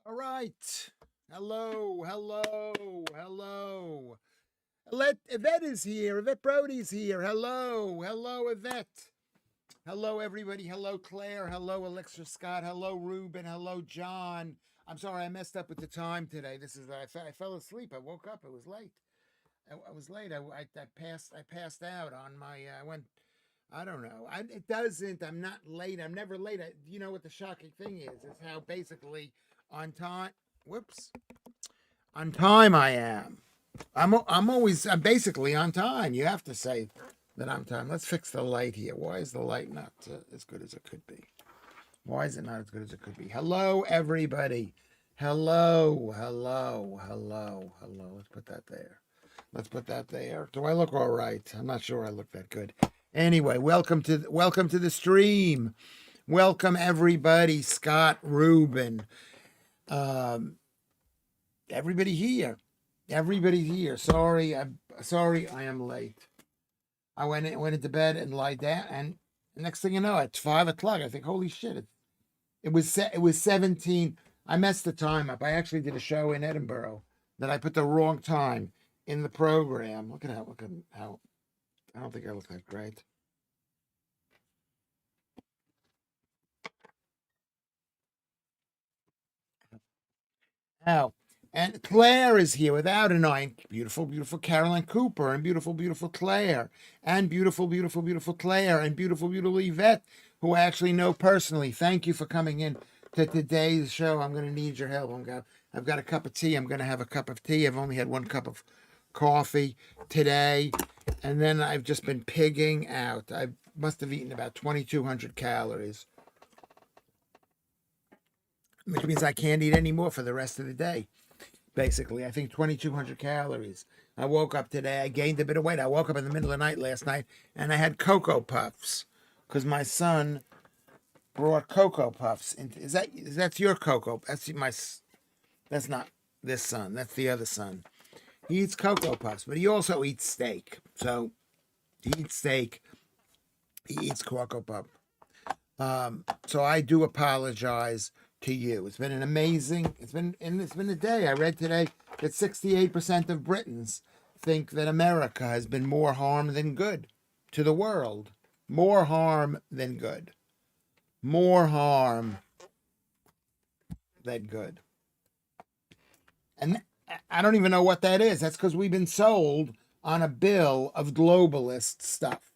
All right. Hello, hello, hello. Yvette is here. Yvette Brody's here. Hello, hello, Yvette. Hello, everybody. Hello, Claire. Hello, Alexa Scott. Hello, Ruben. Hello, John. I'm sorry I messed up with the time today. I fell asleep. I woke up. It was late. I was late. I passed out on my. I went. I don't know. It doesn't. I'm not late. I'm never late. You know what the shocking thing is? Is how basically on time. Whoops. On time I am. I'm basically on time. You have to say that I'm time. Let's fix the light here. Why is the light not as good as it could be? Why is it not as good as it could be? Hello, everybody. Hello, hello, hello, hello. Let's put that there. Let's put that there. Do I look all right? I'm not sure I look that good. Anyway, welcome to the stream. Welcome everybody. Scott, Ruben, um, everybody here. Everybody here. Sorry I am late. I went into bed and lied down, and next thing you know, it's 5 o'clock. I think, holy shit! It was 17. I messed the time up. I actually did a show in Edinburgh that I put the wrong time in the program. Look at how. I don't think I look that great. Now, and Claire is here without an eye. Beautiful, beautiful Caroline Cooper, and beautiful, beautiful Claire, and beautiful, beautiful, beautiful Claire, and beautiful, beautiful Yvette, who I actually know personally. Thank you for coming in to today's show. I'm going to need your help. I've got a cup of tea. I'm going to have a cup of tea. I've only had one cup of coffee today, and then I've just been pigging out. I must have eaten about 2,200 calories, which means I can't eat any more for the rest of the day. Basically, I think 2,200 calories. I woke up today. I gained a bit of weight. I woke up in the middle of the night last night and I had Cocoa Puffs because my son brought Cocoa Puffs. That's your Cocoa? That's not this son. That's the other son. He eats Cocoa Puffs, but he also eats steak. So he eats steak. He eats Cocoa Puff. So I do apologize to you. It's been an amazing. It's been a day. I read today that 68% of Britons think that America has been more harm than good to the world. More harm than good. More harm than good. And I don't even know what that is. That's because we've been sold on a bill of globalist stuff.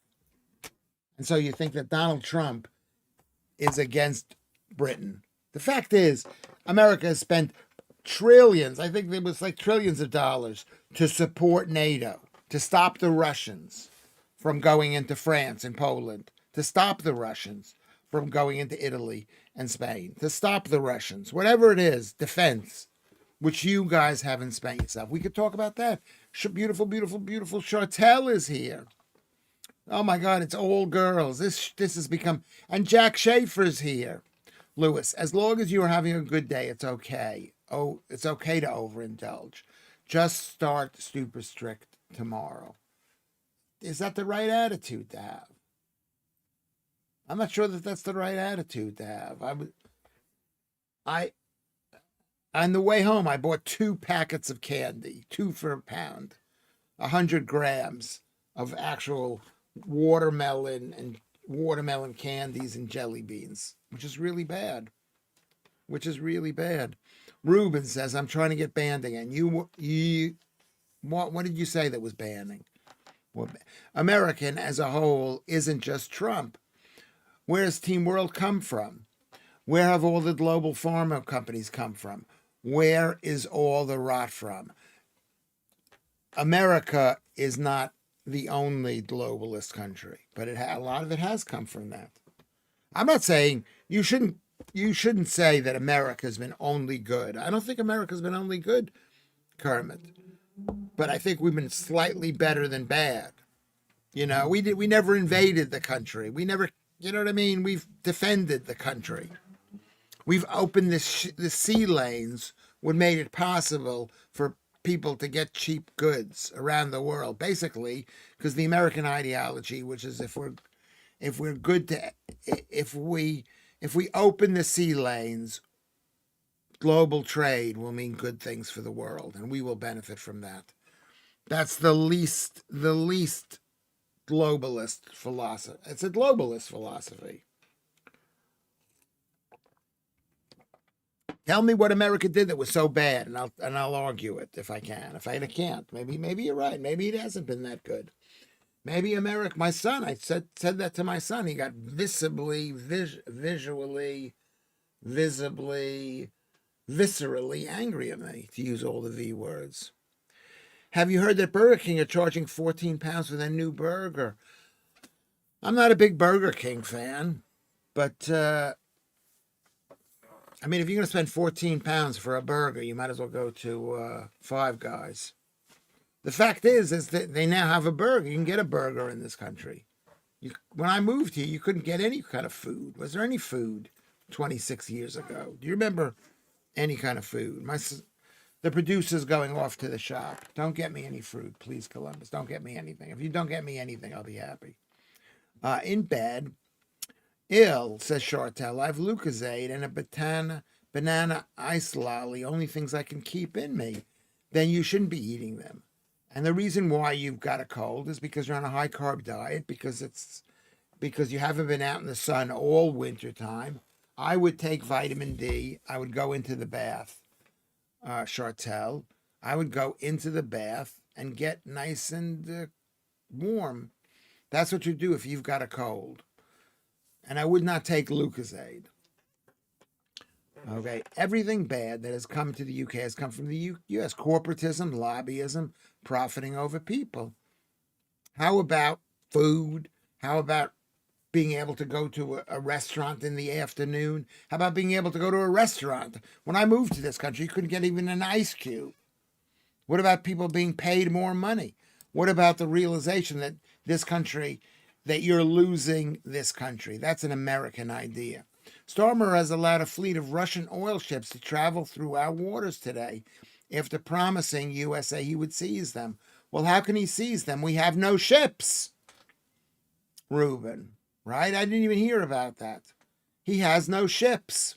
And so you think that Donald Trump is against Britain. The fact is, America has spent trillions, I think it was like trillions of dollars, to support NATO, to stop the Russians from going into France and Poland, to stop the Russians from going into Italy and Spain, to stop the Russians, whatever it is, defense, which you guys haven't spent yourself. We could talk about that. Beautiful, beautiful, beautiful Chartel is here. Oh my God, it's all girls. This has become, and Jack Schaefer's here. Lewis, as long as you are having a good day, it's okay. Oh, it's okay to overindulge. Just start super strict tomorrow. Is that the right attitude to have? I'm not sure that that's the right attitude to have. I on the way home, I bought 2 packets of candy, 2 for £1, 100 grams of actual watermelon candies and jelly beans, which is really bad. Ruben says, I'm trying to get banned again. What did you say that was banning? Well, American as a whole isn't just Trump. Where does Team World come from? Where have all the global pharma companies come from? Where is all the rot from? America is not the only globalist country, but a lot of it has come from that. I'm not saying you shouldn't say that America's been only good. I don't think America's been only good, Kermit, but I think we've been slightly better than bad. We never invaded the country. We never, you know what I mean? We've defended the country. We've opened the sea lanes, what made it possible for people to get cheap goods around the world, basically because the American ideology, which is if we're good to if we open the sea lanes, global trade will mean good things for the world, and we will benefit from that. That's the least globalist philosophy. It's a globalist philosophy. Tell me what America did that was so bad, and I'll argue it if I can. If I can't, maybe you're right. Maybe it hasn't been that good. Maybe America. My son, I said that to my son. He got visibly, viscerally angry at me, to use all the V words. Have you heard that Burger King are charging £14 for their new burger? I'm not a big Burger King fan, but I mean, if you're going to spend £14 for a burger, you might as well go to Five Guys. The fact is that they now have a burger. You can get a burger in this country. When I moved here, you couldn't get any kind of food. Was there any food 26 years ago? Do you remember any kind of food? The producer's going off to the shop. Don't get me any fruit, please, Columbus. Don't get me anything. If you don't get me anything, I'll be happy. In bed, ill, says Chartel. I have Lucozade and a banana ice lolly, only things I can keep in me. Then you shouldn't be eating them. And the reason why you've got a cold is because you're on a high carb diet, because you haven't been out in the sun all winter time. I would take vitamin D. I would go into the bath, Chartel. I would go into the bath and get nice and warm. That's what you do if you've got a cold. And I would not take Lucozade. Okay, everything bad that has come to the UK has come from the US. Corporatism, lobbyism, profiting over people. How about food? How about being able to go to a restaurant in the afternoon? How about being able to go to a restaurant? When I moved to this country, you couldn't get even an ice cube. What about people being paid more money? What about the realization that this country, that you're losing this country? That's an American idea. Starmer has allowed a fleet of Russian oil ships to travel through our waters today after promising USA he would seize them. Well, how can he seize them? We have no ships, Reuben, right? I didn't even hear about that. He has no ships.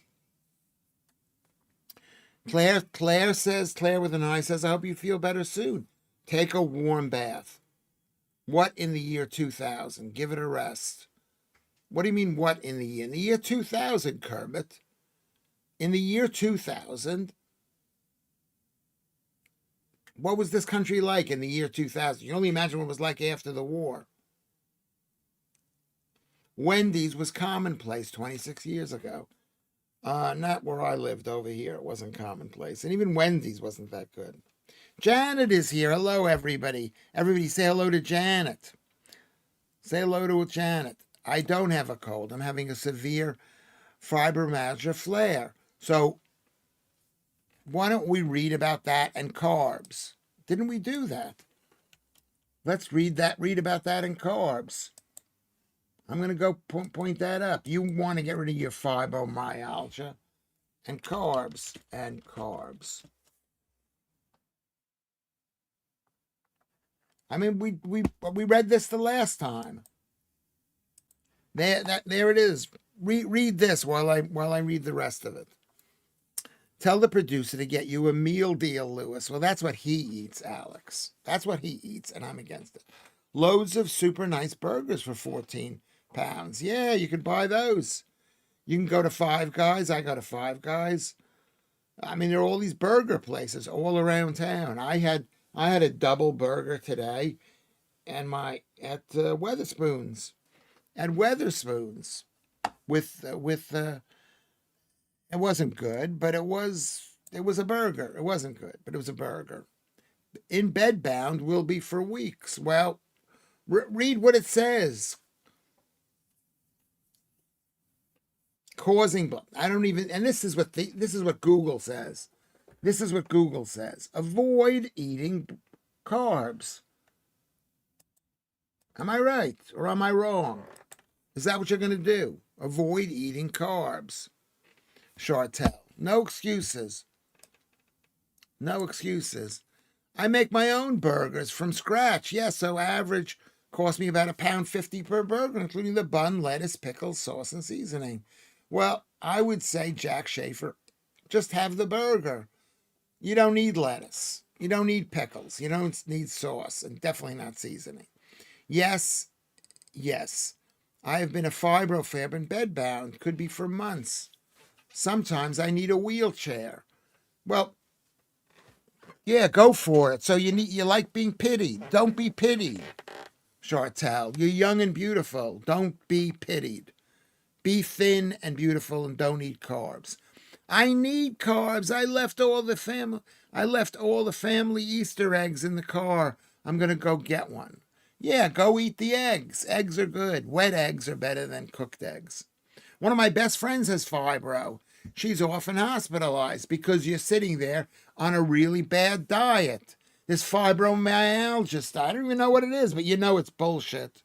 Claire with an I says, I hope you feel better soon. Take a warm bath. What in the year 2000? Give it a rest. What do you mean, what in the year? In the year 2000, Kermit. In the year 2000, what was this country like in the year 2000? You can only imagine what it was like after the war. Wendy's was commonplace 26 years ago. Not where I lived over here. It wasn't commonplace. And even Wendy's wasn't that good. Janet is here. Hello, everybody. Everybody say hello to Janet. Say hello to Janet. I don't have a cold. I'm having a severe fibromyalgia flare. So why don't we read about that and carbs? Didn't we do that? Let's read about that and carbs. I'm going to go point that up. You want to get rid of your fibromyalgia and carbs. I mean, we read this the last time. There it is. Read this while I read the rest of it. Tell the producer to get you a meal deal, Lewis. Well, that's what he eats, Alex. That's what he eats, and I'm against it. Loads of super nice burgers for £14. Yeah, you can buy those. You can go to Five Guys. I go to Five Guys. I mean, there are all these burger places all around town. I had a double burger today, and at Weatherspoons. At Weatherspoons, with it wasn't good, but it was a burger. It wasn't good, but it was a burger. In Bedbound will be for weeks. Well, read what it says. Causing, I don't even, and this is what Google says. This is what Google says. Avoid eating carbs. Am I right or am I wrong? Is that what you're going to do? Avoid eating carbs. Chartel. No excuses. No excuses. I make my own burgers from scratch. Yes, so average cost me about £1.50 per burger, including the bun, lettuce, pickles, sauce, and seasoning. Well, I would say Jack Schaffer Just have the burger. You don't need lettuce. You don't need pickles. You don't need sauce, and definitely not seasoning. Yes, yes. I have been a fibrofib and bedbound. Could be for months. Sometimes I need a wheelchair. Well, yeah, go for it. So you like being pitied. Don't be pitied, Chartel. You're young and beautiful. Don't be pitied. Be thin and beautiful and don't eat carbs. I need carbs. I left all the family Easter eggs in the car. I'm going to go get one. Yeah, go eat the eggs. Eggs are good. Wet eggs are better than cooked eggs. One of my best friends has fibro. She's often hospitalized because you're sitting there on a really bad diet. This fibromyalgia stuff. I don't even know what it is, but you know it's bullshit.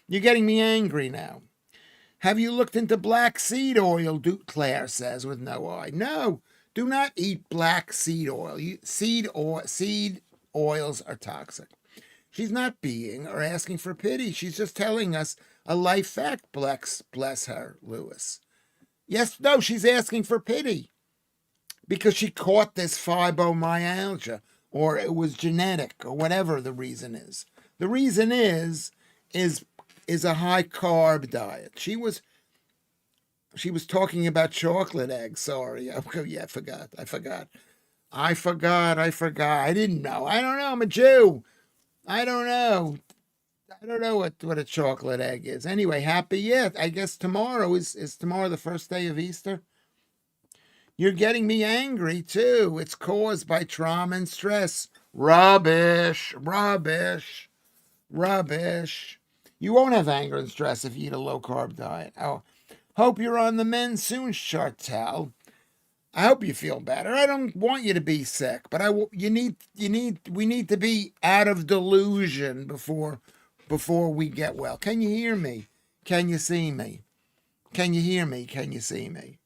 You're getting me angry now. Have you looked into black seed oil? Claire says with no eye. No, do not eat black seed oil. Seed oils are toxic. She's not being or asking for pity. She's just telling us a life fact. Bless her, Lewis. Yes, no, she's asking for pity because she caught this fibromyalgia, or it was genetic, or whatever the reason is. The reason is a high carb diet. She was talking about chocolate eggs. Sorry. Okay, yeah, I forgot. I didn't know. I don't know. I'm a Jew. I don't know. I don't know what a chocolate egg is. Anyway, happy. Yeah, I guess tomorrow is tomorrow the first day of Easter. You're getting me angry too. It's caused by trauma and stress. Rubbish. You won't have anger and stress if you eat a low carb diet. Oh, hope you're on the mend soon, Chartel. I hope you feel better. I don't want you to be sick, but we need to be out of delusion before we get well. Can you hear me? Can you see me? Can you hear me? Can you see me?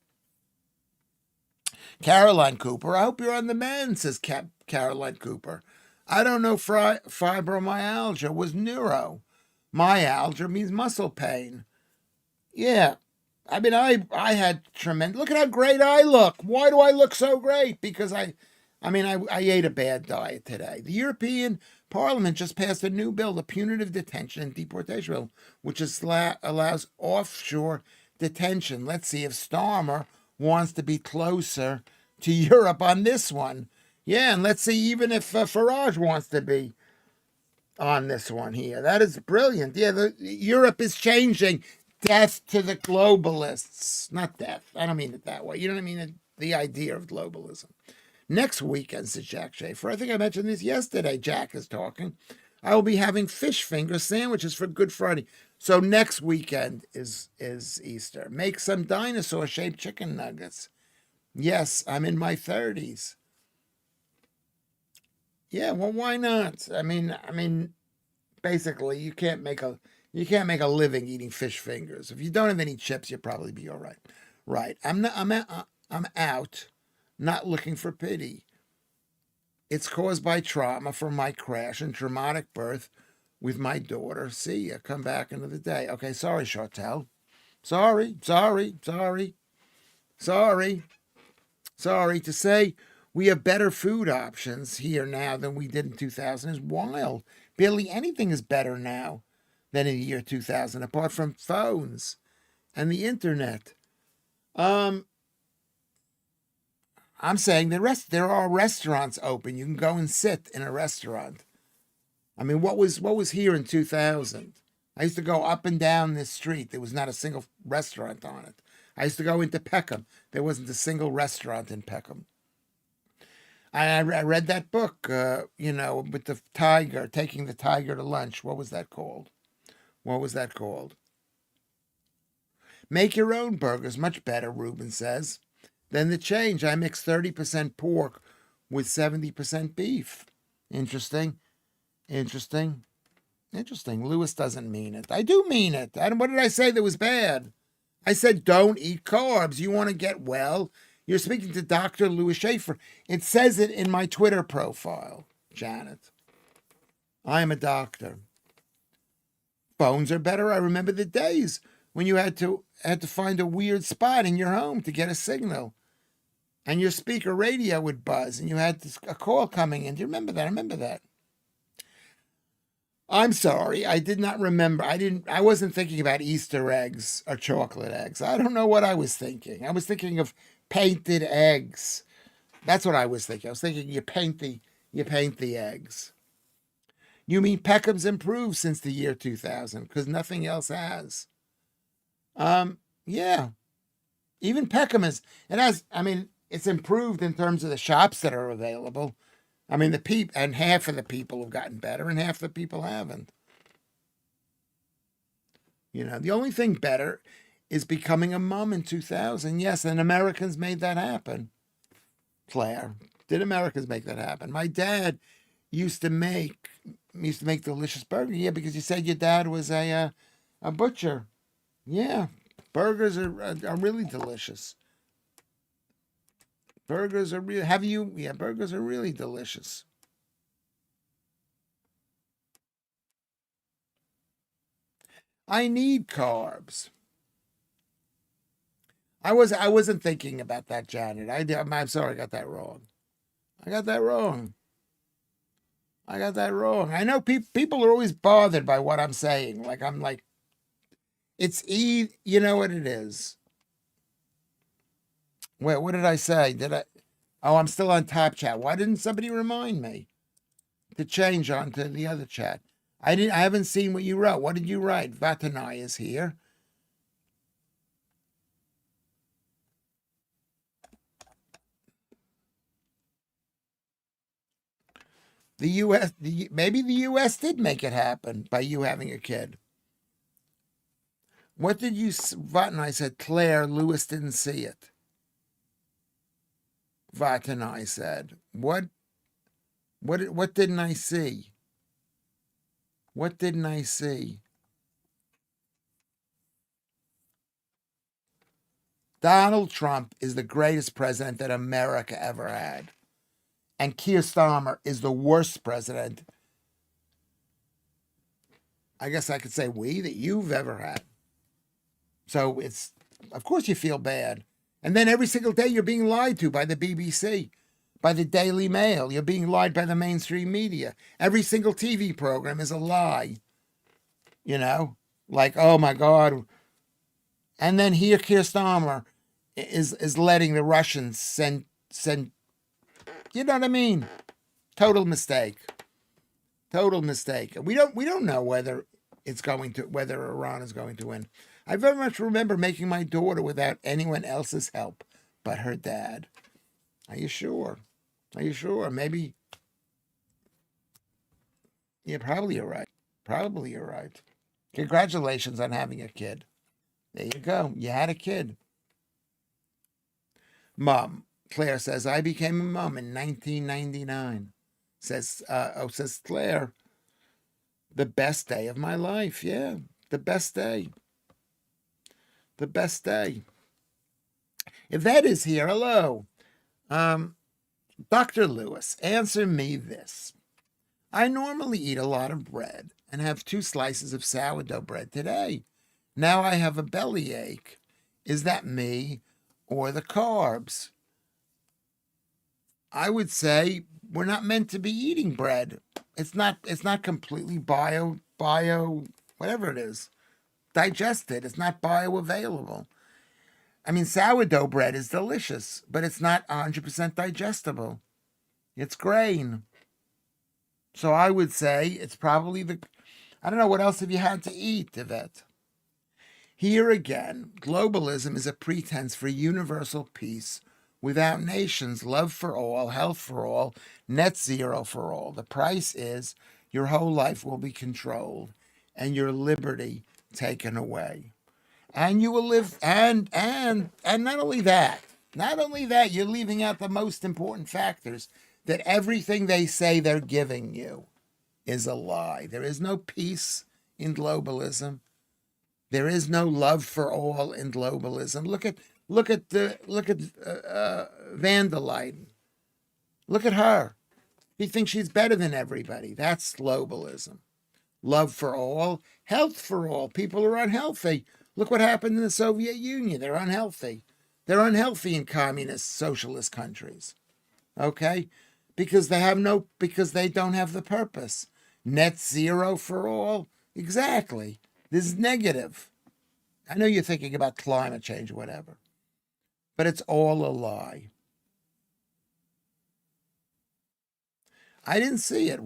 Caroline Cooper, I hope you're on the mend, says Caroline Cooper. I don't know fibromyalgia was neuro. Myalgia means muscle pain. Yeah. I mean, I had tremendous... Look at how great I look. Why do I look so great? Because I ate a bad diet today. The European Parliament just passed a new bill, the Punitive Detention and Deportation Bill, which allows offshore detention. Let's see if Starmer wants to be closer to Europe on this one. Yeah, and let's see even if Farage wants to be on this one here. That is brilliant. Yeah, Europe is changing. Death to the globalists. Not death. I don't mean it that way. You know what I mean? The idea of globalism. Next weekend, says Jack Schaefer. I think I mentioned this yesterday. Jack is talking. I will be having fish finger sandwiches for Good Friday. So next weekend is Easter. Make some dinosaur-shaped chicken nuggets. Yes, I'm in my 30s. Yeah, well, why not? I mean, basically, you can't make a living eating fish fingers. If you don't have any chips, you'll probably be all right. Right. I'm out, not looking for pity. It's caused by trauma from my crash and traumatic birth with my daughter. See ya. Come back another day. Okay, sorry, Chartel. Sorry. To say we have better food options here now than we did in 2000 is wild. Barely anything is better now than in the year 2000, apart from phones and the internet. I'm saying there are restaurants open. You can go and sit in a restaurant. I mean, what was here in 2000? I used to go up and down this street. There was not a single restaurant on it. I used to go into Peckham. There wasn't a single restaurant in Peckham. I read that book, with the tiger, taking the tiger to lunch. What was that called? Make your own burgers, much better, Ruben says. Then the change. I mix 30% pork with 70% beef. Interesting. Lewis doesn't mean it. I do mean it. What did I say that was bad? I said don't eat carbs. You want to get well. You're speaking to Dr. Lewis Schaffer. It says it in my Twitter profile, Janet. I am a doctor. Phones are better. I remember the days when you had to find a weird spot in your home to get a signal. and your speaker radio would buzz, and you had a call coming in. Do you remember that? I remember that. I'm sorry, I did not remember. I wasn't thinking about Easter eggs or chocolate eggs. I don't know what I was thinking. I was thinking of painted eggs. That's what I was thinking. I was thinking you paint the eggs. You mean Peckham's improved since the year 2000 because nothing else has. Yeah. Even Peckham it's improved in terms of the shops that are available. I mean, and half of the people have gotten better and half the people haven't. The only thing better is becoming a mom in 2000. Yes, and Americans made that happen. Claire, did Americans make that happen? My dad used to make delicious burgers. Yeah, because you said your dad was a butcher. Yeah, burgers are really delicious. Burgers are real. Yeah, burgers are really delicious. I need carbs. I wasn't thinking about that, Janet. I'm sorry, I got that wrong. I got that wrong. I know people are always bothered by what I'm saying. I'm like, it's you know what it is. Wait, what did I say? Oh, I'm still on Top Chat. Why didn't somebody remind me to change on to the other chat? I haven't seen what you wrote. What did you write? Vatanai is here. The U.S. Maybe the U.S. did make it happen by you having a kid. What did you? Vatanai said, Claire, Lewis didn't see it. Vatanai said, what didn't I see? What didn't I see? Donald Trump is the greatest president that America ever had. And Keir Starmer is the worst president, I guess I could say that you've ever had. So of course you feel bad. And then every single day you're being lied to by the BBC, by the Daily Mail. You're being lied by the mainstream media. Every single TV program is a lie. Like, oh my God. And then here Keir Starmer is letting the Russians send, you know what I mean? Total mistake. We don't know whether Iran is going to win. I very much remember making my daughter without anyone else's help but her dad. Are you sure? Maybe. Yeah, probably you're right. Congratulations on having a kid. There you go. You had a kid. Mom, Claire says, I became a mom in 1999. Says Claire, the best day of my life. Yeah, the best day. Yvette is here. Hello. Dr. Lewis, answer me this. I normally eat a lot of bread and have 2 slices of sourdough bread today. Now I have a bellyache. Is that me or the carbs? I would say we're not meant to be eating bread. It's not completely bio, whatever it is, digested. It's not bioavailable. I mean, sourdough bread is delicious, but it's not 100% digestible. It's grain. So I would say it's probably I don't know, what else have you had to eat, Yvette? Here again, globalism is a pretense for universal peace without nations, love for all, health for all, net zero for all. The price is your whole life will be controlled and your liberty taken away. And you will live, and not only that, you're leaving out the most important factors, that everything they say they're giving you is a lie. There is no peace in globalism. There is no love for all in globalism. Look at van der Leyen. Look at her. She thinks she's better than everybody. That's globalism. Love for all, health for all. People are unhealthy. Look what happened in the Soviet Union. They're unhealthy. They're unhealthy in communist, socialist countries. Okay? Because they don't have the purpose. Net zero for all. Exactly. This is negative. I know you're thinking about climate change or whatever, but it's all a lie. I didn't see it.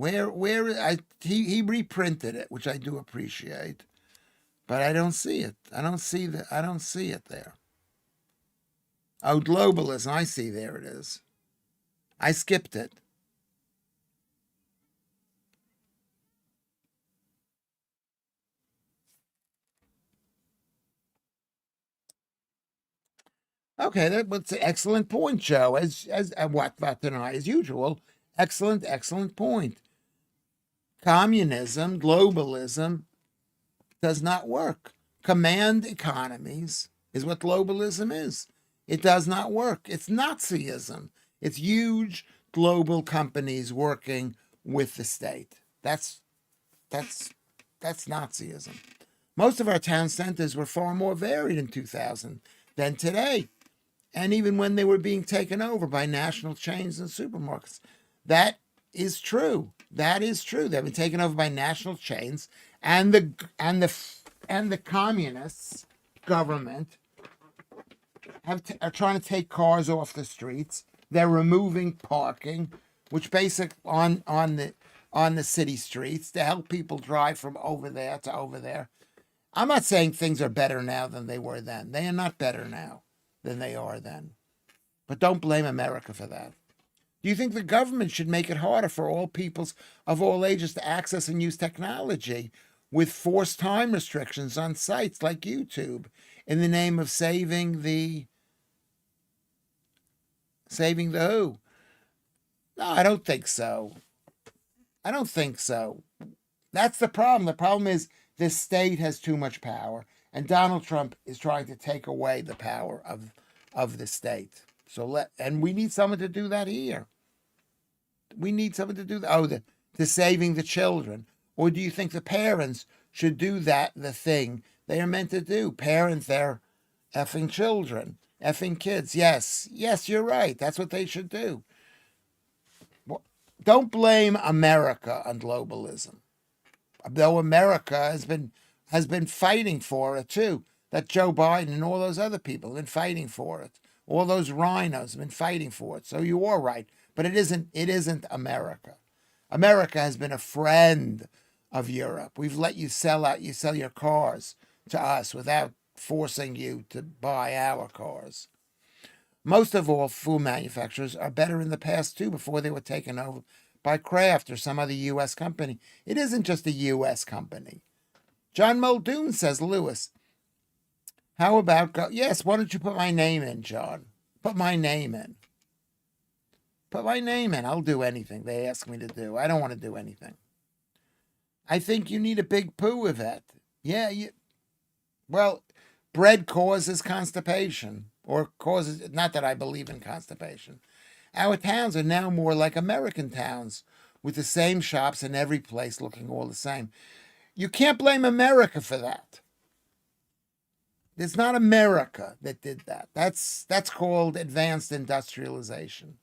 He reprinted it, which I do appreciate, but I don't see it. I don't see it there. Oh, globalism. I see. There it is. I skipped it. Okay, that was an excellent point, Joe. As what tonight, as usual. Excellent point. Communism, globalism does not work. Command economies is what globalism is. It does not work. It's Nazism. It's huge global companies working with the state. That's Nazism. Most of our town centers were far more varied in 2000 than today. And even when they were being taken over by national chains and supermarkets. That is true. That is true. They've been taken over by national chains, and the communists government are trying to take cars off the streets. They're removing parking, which basic on the city streets to help people drive from over there to over there. I'm not saying things are better now than they were then. They are not better now than they are then. But don't blame America for that. Do you think the government should make it harder for all peoples of all ages to access and use technology with forced time restrictions on sites like YouTube in the name of saving the who? No, I don't think so. I don't think so. That's the problem. The problem is this state has too much power, and Donald Trump is trying to take away the power of the state. And we need someone to do that here. We need someone to do that. Oh, to saving the children. Or do you think the parents should do that, the thing they are meant to do? Parent their effing children, effing kids. Yes, you're right. That's what they should do. Well, don't blame America on globalism. Though America has been fighting for it too. That Joe Biden and all those other people have been fighting for it. All those rhinos have been fighting for it. So you are right. But it isn't America. America has been a friend of Europe. We've let you sell your cars to us without forcing you to buy our cars. Most of all, food manufacturers are better in the past too, before they were taken over by Kraft or some other U.S. company. It isn't just a U.S. company. John Muldoon says, Lewis, how about yes, why don't you put my name in, John? Put my name in. Put my name in. I'll do anything they ask me to do. I don't want to do anything. I think you need a big poo, Yvette. Yeah, well, bread causes constipation, or causes, not that I believe in constipation. Our towns are now more like American towns, with the same shops in every place looking all the same. You can't blame America for that. It's not America that did that. That's called advanced industrialization.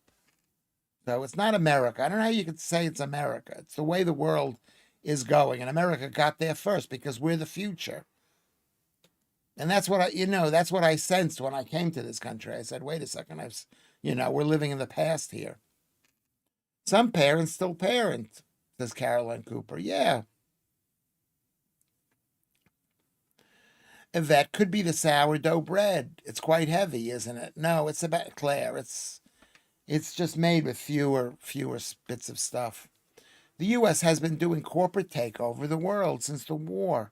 So it's not America. I don't know how you could say it's America. It's the way the world is going. And America got there first because we're the future. And that's what that's what I sensed when I came to this country. I said, wait a second, we're living in the past here. Some parents still parent, says Caroline Cooper. Yeah. Yvette, could be the sourdough bread. It's quite heavy, isn't it? No, it's about Claire. It's just made with fewer bits of stuff. The U.S. has been doing corporate takeover of the world since the war.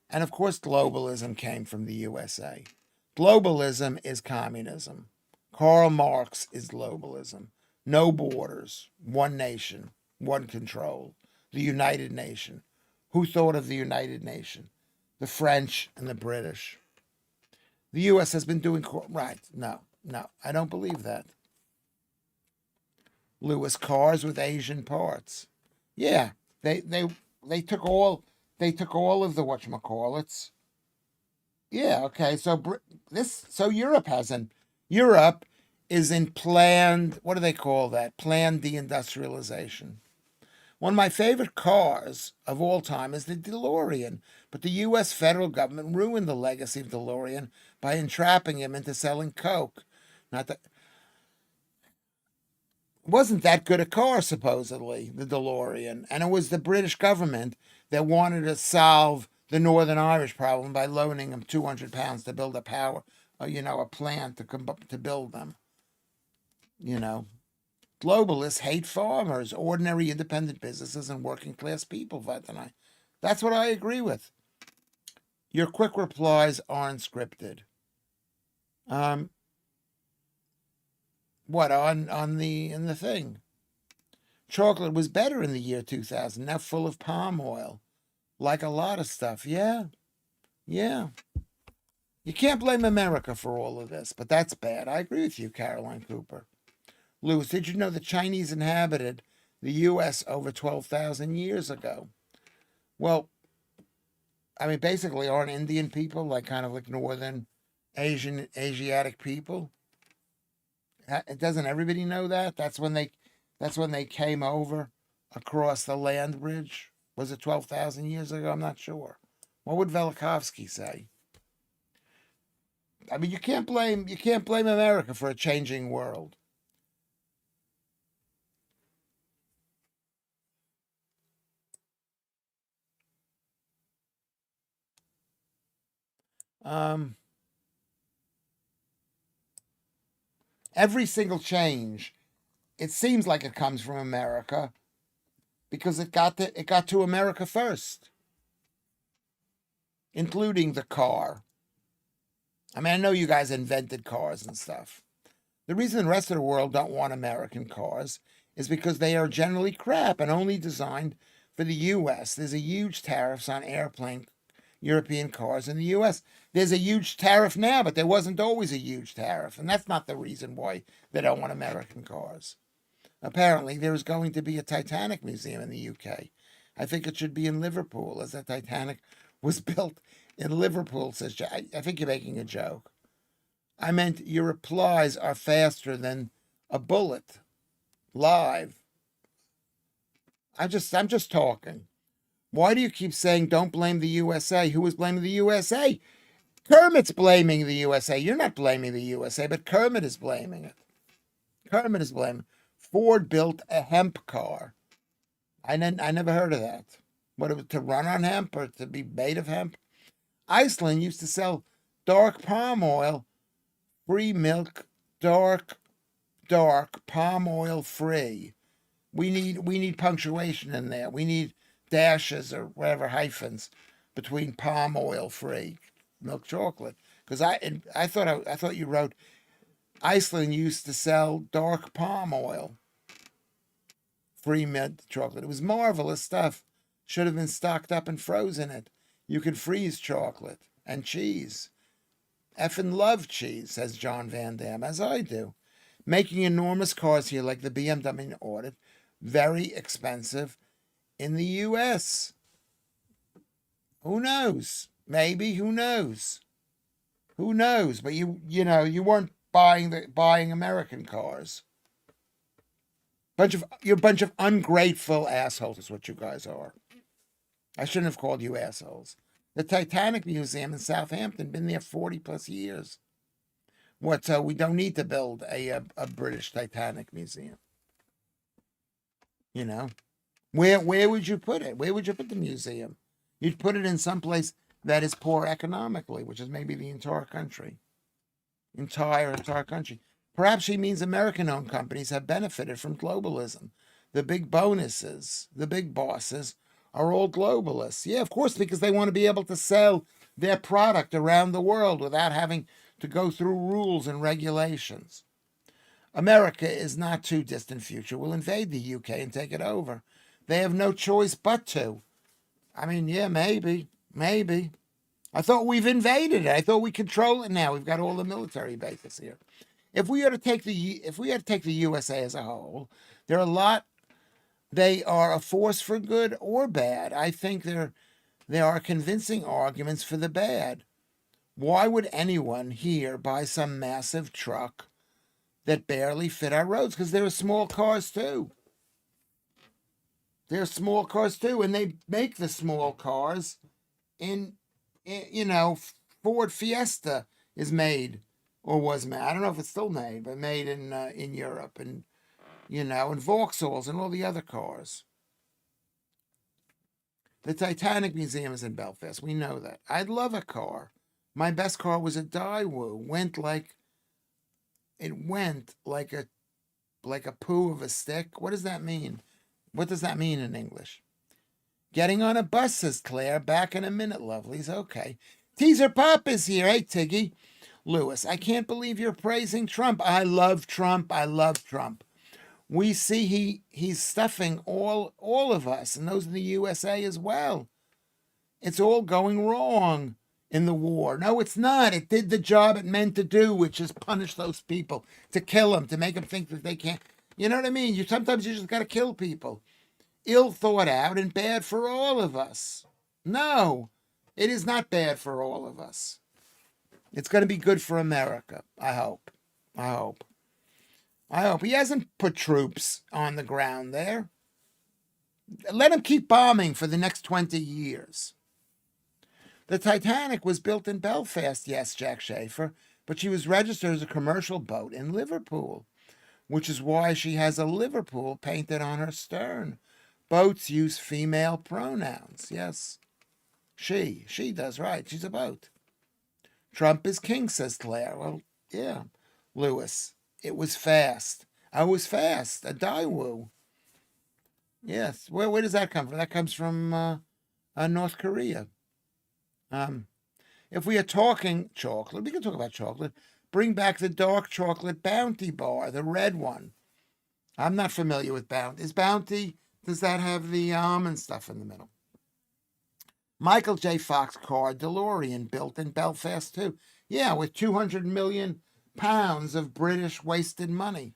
And of course, globalism came from the USA. Globalism is communism. Karl Marx is globalism. No borders, one nation, one control. The United Nation. Who thought of the United Nation? The French and the British. The U.S. has been doing right. No, I don't believe that. Lewis, cars with Asian parts. Yeah, they took all of the whatchamacallits. Yeah, okay. So Europe hasn't Europe is in planned, what do they call that? Planned deindustrialization. One of my favorite cars of all time is the DeLorean, but the U.S. federal government ruined the legacy of DeLorean by entrapping him into selling coke. Not that it wasn't that good a car, supposedly, the DeLorean, and it was the British government that wanted to solve the Northern Irish problem by loaning them 200 pounds to build a a plant to build them. You know, globalists hate farmers, ordinary independent businesses, and working class people, Vatanai. That's what I agree with. Your quick replies aren't scripted. What on the in the thing? Chocolate was better in the year 2000, now full of palm oil, like a lot of stuff. Yeah, yeah. You can't blame America for all of this, but that's bad. I agree with you, Caroline Cooper. Lewis, did you know the Chinese inhabited the U.S. over 12,000 years ago? Well, I mean, basically, aren't Indian people kind of like Northern Asiatic people? Doesn't everybody know that? That's when they came over across the land bridge. Was it 12,000 years ago? I'm not sure. What would Velikovsky say? I mean, you can't blame America for a changing world. Um, every single change, it seems like it comes from America because it got to America first, including the car. I mean, I know you guys invented cars and stuff. The reason the rest of the world don't want American cars is because they are generally crap and only designed for the US. There's a huge tariffs on airplane European cars in the US. There's a huge tariff now, but there wasn't always a huge tariff, and that's not the reason why they don't want American cars. Apparently, there's going to be a Titanic museum in the UK. I think it should be in Liverpool, as the Titanic was built in Liverpool, says Jack. I think you're making a joke. I meant your replies are faster than a bullet. Live. I'm just talking. Why do you keep saying don't blame the USA? Who was blaming the USA? Kermit's blaming the USA. You're not blaming the USA, but Kermit is blaming it. Kermit is blaming. Ford built a hemp car. I never heard of that. What, it was to run on hemp or to be made of hemp? Iceland used to sell dark palm oil, free milk, dark palm oil free. We need punctuation in there. We need dashes or whatever hyphens between palm oil free milk chocolate. Because I thought you wrote Iceland used to sell dark palm oil free mint chocolate. It was marvelous stuff. Should have been stocked up and frozen it. You could freeze chocolate and cheese. Effing love cheese, says John Van Dam, as I do. Making enormous cars here like the BMW ordered, very expensive in the US. Who knows? Maybe, who knows? Who knows? But you weren't buying American cars. You're a bunch of ungrateful assholes is what you guys are. I shouldn't have called you assholes. The Titanic Museum in Southampton been there 40 plus years. What? So we don't need to build a British Titanic museum. You know, where would you put it? Where would you put the museum? You'd put it in some place that is poor economically, which is maybe the entire country. Entire country. Perhaps she means American-owned companies have benefited from globalism. The big bonuses, the big bosses are all globalists. Yeah, of course, because they want to be able to sell their product around the world without having to go through rules and regulations. America is not too distant future. Will invade the UK and take it over. They have no choice but to. I mean, yeah, maybe. I thought we've invaded it. I thought we control it now. We've got all the military bases here. If we had to take the USA as a whole, they are a force for good or bad. I think there are convincing arguments for the bad. Why would anyone here buy some massive truck that barely fit our roads? Because there are small cars too. They're small cars too, and they make the small cars in Ford Fiesta is made or was made. I don't know if it's still made, but made in Europe, and and Vauxhalls and all the other cars. The Titanic Museum is in Belfast. We know that. I'd love a car. My best car was a Daewoo. It went like a poo of a stick. What does that mean? What does that mean in English? Getting on a bus, says Claire. Back in a minute, lovelies. Okay. Teaser Pop is here. Hey, Tiggy. Lewis, I can't believe you're praising Trump. I love Trump. I love Trump. We see he's stuffing all of us, and those in the USA as well. It's all going wrong in the war. No, it's not. It did the job it meant to do, which is punish those people, to kill them, to make them think that they can't. You know what I mean? Sometimes you just got to kill people. Ill thought out and bad for all of us. No, it is not bad for all of us. It's going to be good for America. I hope. He hasn't put troops on the ground there. Let him keep bombing for the next 20 years. The Titanic was built in Belfast, yes, Jack Schaffer, but she was registered as a commercial boat in Liverpool, which is why she has a Liverpool painted on her stern. Boats use female pronouns, yes. She does, right. She's a boat. Trump is king, says Claire. Well, yeah. Lewis, it was fast. I was fast. A Daewoo. Yes. Where does that come from? That comes from North Korea. If we are talking chocolate, we can talk about chocolate. Bring back the dark chocolate Bounty bar, the red one. I'm not familiar with Bounty. Is Bounty, does that have the almond stuff in the middle? Michael J. Fox car, DeLorean, built in Belfast too. Yeah, with 200 million pounds of British wasted money.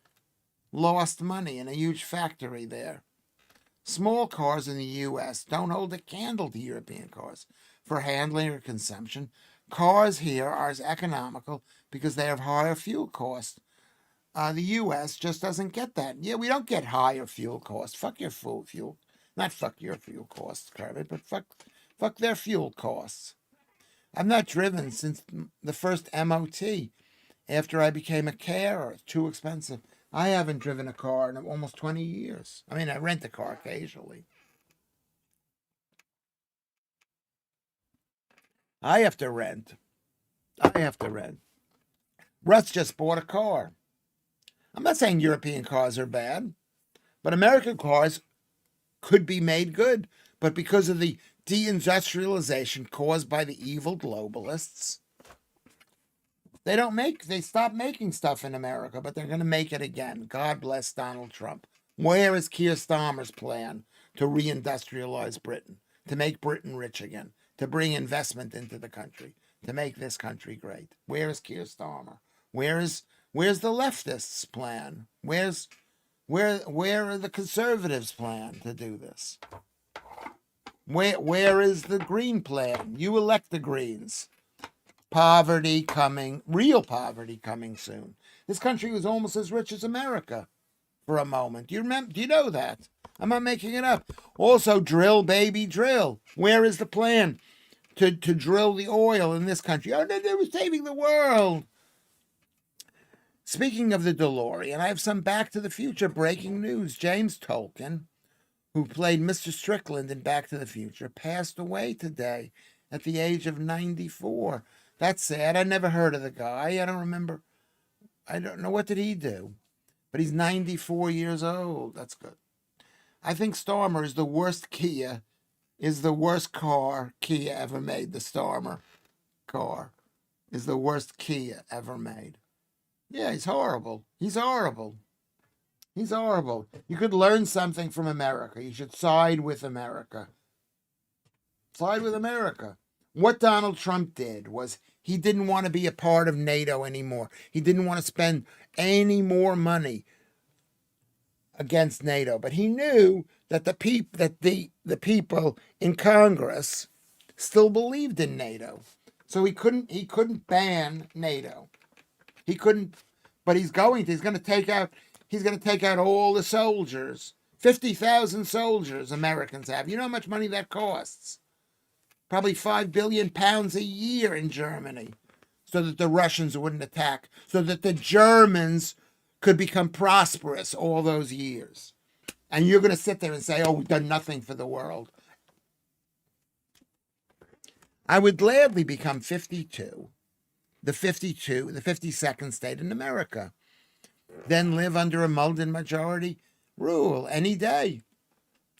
Lost money in a huge factory there. Small cars in the U.S. don't hold a candle to European cars for handling or consumption. Cars here are as economical because they have higher fuel costs. The U.S. just doesn't get that. Yeah, we don't get higher fuel costs. Fuck your fuel. Not fuck your fuel costs, Kermit, but fuck their fuel costs. I've not driven since the first MOT after I became a carer. It's too expensive. I haven't driven a car in almost 20 years. I mean, I rent a car occasionally. I have to rent. Russ just bought a car. I'm not saying European cars are bad, but American cars could be made good. But because of the deindustrialization caused by the evil globalists, they stop making stuff in America, but they're going to make it again. God bless Donald Trump. Where is Keir Starmer's plan to reindustrialize Britain, to make Britain rich again, to bring investment into the country, to make this country great? Where is Keir Starmer? Where's the leftists' plan? Where are the conservatives' plan to do this? Where is the Green plan? You elect the Greens. Real poverty coming soon. This country was almost as rich as America for a moment. Do you know that? I'm not making it up. Also, drill, baby, drill. Where is the plan to drill the oil in this country? Oh, they were saving the world. Speaking of the DeLorean, I have some Back to the Future breaking news. James Tolkien, who played Mr. Strickland in Back to the Future, passed away today at the age of 94. That's sad. I never heard of the guy. I don't remember. I don't know, what did he do? But he's 94 years old. That's good. I think Starmer is the worst car Kia ever made. The Starmer car is the worst Kia ever made. Yeah, he's horrible. He's horrible. You could learn something from America. You should side with America. Side with America. What Donald Trump did was he didn't want to be a part of NATO anymore. He didn't want to spend any more money against NATO. But he knew that the people in Congress still believed in NATO. So he couldn't ban NATO. He couldn't, but he's going to. He's going to take out all the soldiers. 50,000 soldiers Americans have. You know how much money that costs? Probably 5 billion pounds a year in Germany, so that the Russians wouldn't attack, so that the Germans could become prosperous all those years. And you're going to sit there and say, oh, we've done nothing for the world. I would gladly become 52, the 52nd state in America, then live under a Mulden majority rule any day.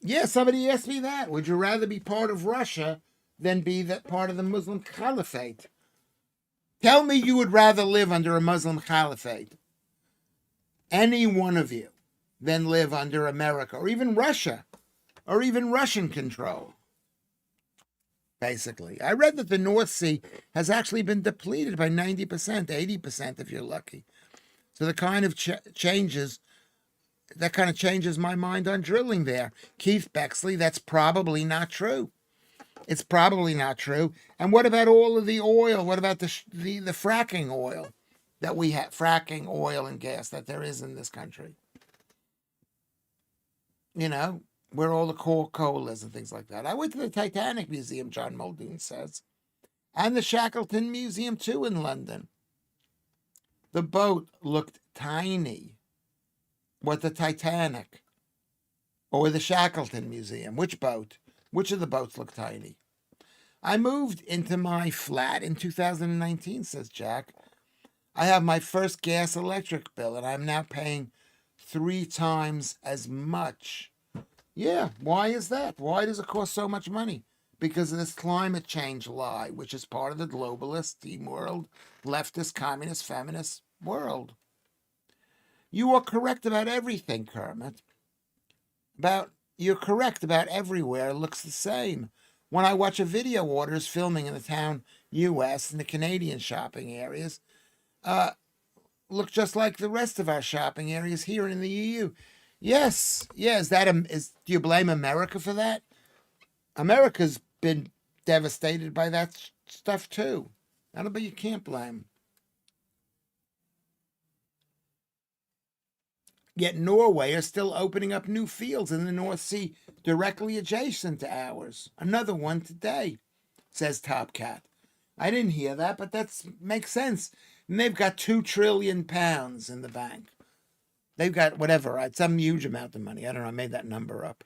Yeah, somebody asked me that. Would you rather be part of Russia than be part of the Muslim caliphate? Tell me you would rather live under a Muslim caliphate, any one of you, than live under America or even Russia or even Russian control. Basically, I read that the North Sea has actually been depleted by 90%, 80% if you're lucky. So that kind of changes my mind on drilling there. Keith Bexley, that's probably not true. It's probably not true. And what about all of the oil? What about the fracking oil that we have, fracking oil and gas that there is in this country? You know, where all the coal is and things like that. I went to the Titanic Museum, John Muldoon says, and the Shackleton Museum too in London. The boat looked tiny. What, the Titanic or the Shackleton Museum? Which boat? Which of the boats look tiny? I moved into my flat in 2019, says Jack. I have my first gas electric bill, and I'm now paying 3 times as much. Yeah, why is that? Why does it cost so much money? Because of this climate change lie, which is part of the globalist, team world, leftist, communist, feminist world. You are correct about everything, Kermit. You're correct about everywhere. It looks the same. When I watch a video orders filming in the town U.S. and the Canadian shopping areas, look just like the rest of our shopping areas here in the EU. Yes, yeah. Do you blame America for that? America's been devastated by that stuff too. But you can't blame. Yet Norway is still opening up new fields in the North Sea directly adjacent to ours. Another one today, says Top Cat. I didn't hear that, but that makes sense. And they've got £2 trillion in the bank. They've got whatever, some huge amount of money. I don't know, I made that number up.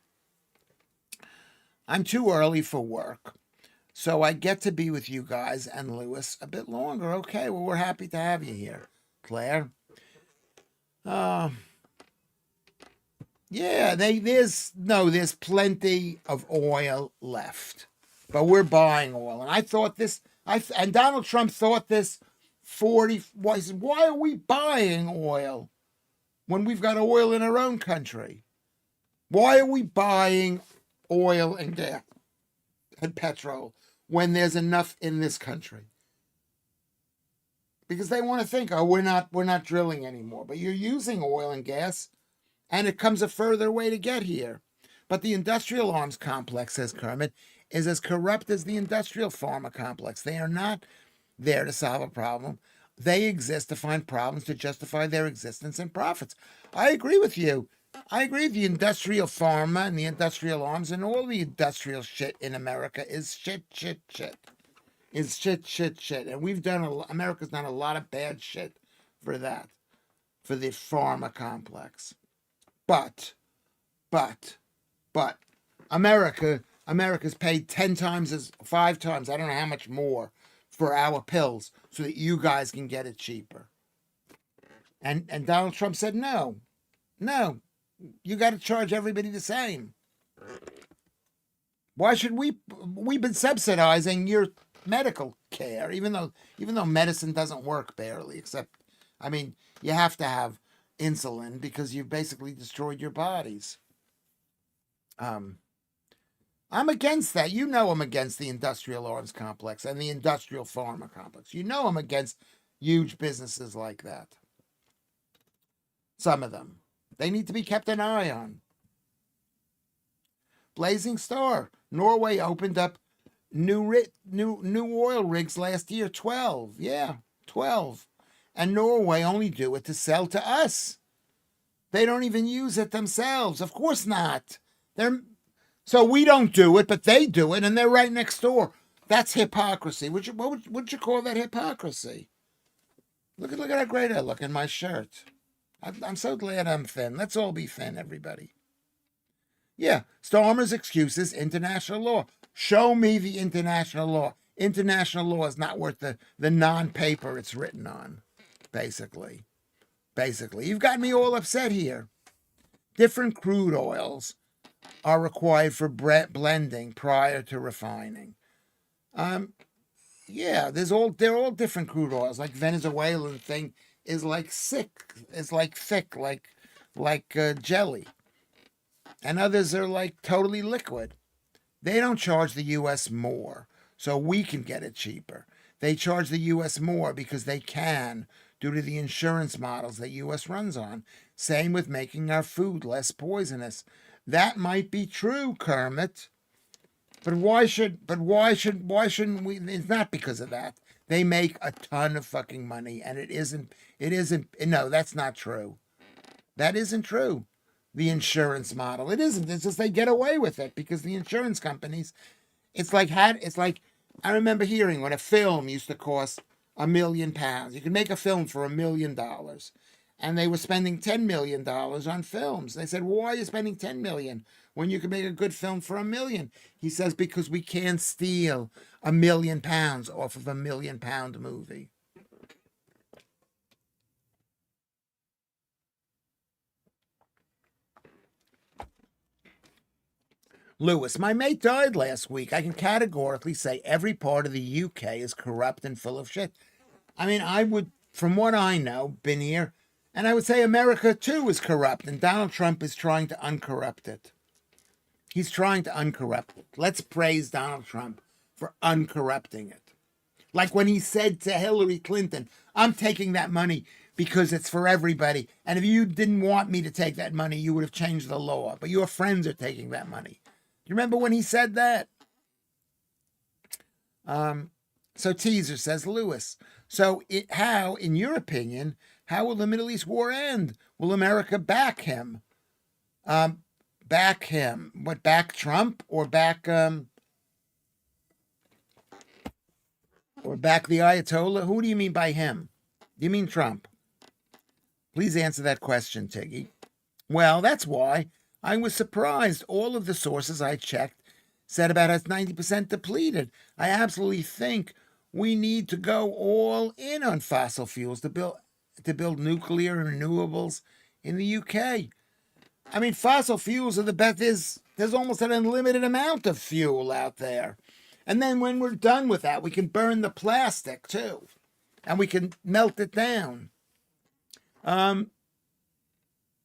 I'm too early for work, so I get to be with you guys and Lewis a bit longer. Okay, well, we're happy to have you here, Claire. Yeah, there's plenty of oil left, but we're buying oil. And I thought this, and Donald Trump thought this he said, why are we buying oil when we've got oil in our own country? Why are we buying oil and gas and petrol when there's enough in this country? Because they want to think, oh, we're not drilling anymore, but you're using oil and gas. And it comes a further way to get here. But the industrial arms complex, says Kermit, is as corrupt as the industrial pharma complex. They are not there to solve a problem. They exist to find problems to justify their existence and profits. I agree with you. I agree with the industrial pharma and the industrial arms and all the industrial shit in America is shit. Is shit. And America's done a lot of bad shit for that, for the pharma complex. But America's paid 5 times, I don't know how much more, for our pills so that you guys can get it cheaper. And Donald Trump said, no, you got to charge everybody the same. Why should we've been subsidizing your medical care, even though medicine doesn't work barely, except, you have to have insulin because you've basically destroyed your bodies. I'm against that. I'm against the industrial arms complex and the industrial pharma complex. I'm against huge businesses like that. Some of them. They need to be kept an eye on. Blazing Star. Norway opened up new oil rigs last year, 12. Yeah, 12. And Norway only do it to sell to us. They don't even use it themselves. Of course not. They're So we don't do it, but they do it, and they're right next door. That's hypocrisy. What would you call that hypocrisy? Look at how great I look in my shirt. I'm so glad I'm thin. Let's all be thin, everybody. Yeah, Starmer's excuse is international law. Show me the international law. International law is not worth the non-paper it's written on, basically. Basically. You've got me all upset here. Different crude oils are required for blending prior to refining. Yeah, they're all different crude oils. Like Venezuelan thing is like thick, like jelly, and others are like totally liquid. They don't charge the U.S. more, so we can get it cheaper. They charge the U.S. more because they can, due to the insurance models that U.S. runs on. Same with making our food less poisonous. That might be true, Kermit. But why shouldn't we? It's not because of that. They make a ton of fucking money, and it isn't, no, that's not true. That isn't true. The insurance model. It isn't. It's just they get away with it because the insurance companies, it's like, I remember hearing when a film used to cost £1,000,000. You could make a film for $1,000,000. And they were spending $10 million on films. They said, well, why are you spending $10 million when you can make a good film for $1 million? He says, because we can't steal £1 million off of £1 million movie. Lewis, my mate died last week. I can categorically say every part of the UK is corrupt and full of shit. I mean, I would, from what I know, been here, and I would say America too is corrupt, and Donald Trump is trying to uncorrupt it. He's trying to uncorrupt it. Let's praise Donald Trump for uncorrupting it. Like when he said to Hillary Clinton, I'm taking that money because it's for everybody. And if you didn't want me to take that money, you would have changed the law. But your friends are taking that money. You remember when he said that? So Teaser says, Lewis, so how, in your opinion, how will the Middle East war end? Will America back him? Back him? What, back Trump or back the Ayatollah? Who do you mean by him? Do you mean Trump? Please answer that question, Tiggy. Well, that's why I was surprised. All of the sources I checked said about us 90% depleted. I absolutely think we need to go all in on fossil fuels to build nuclear and renewables in the UK. I mean, fossil fuels are the best. There's almost an unlimited amount of fuel out there. And then when we're done with that, we can burn the plastic too. And we can melt it down.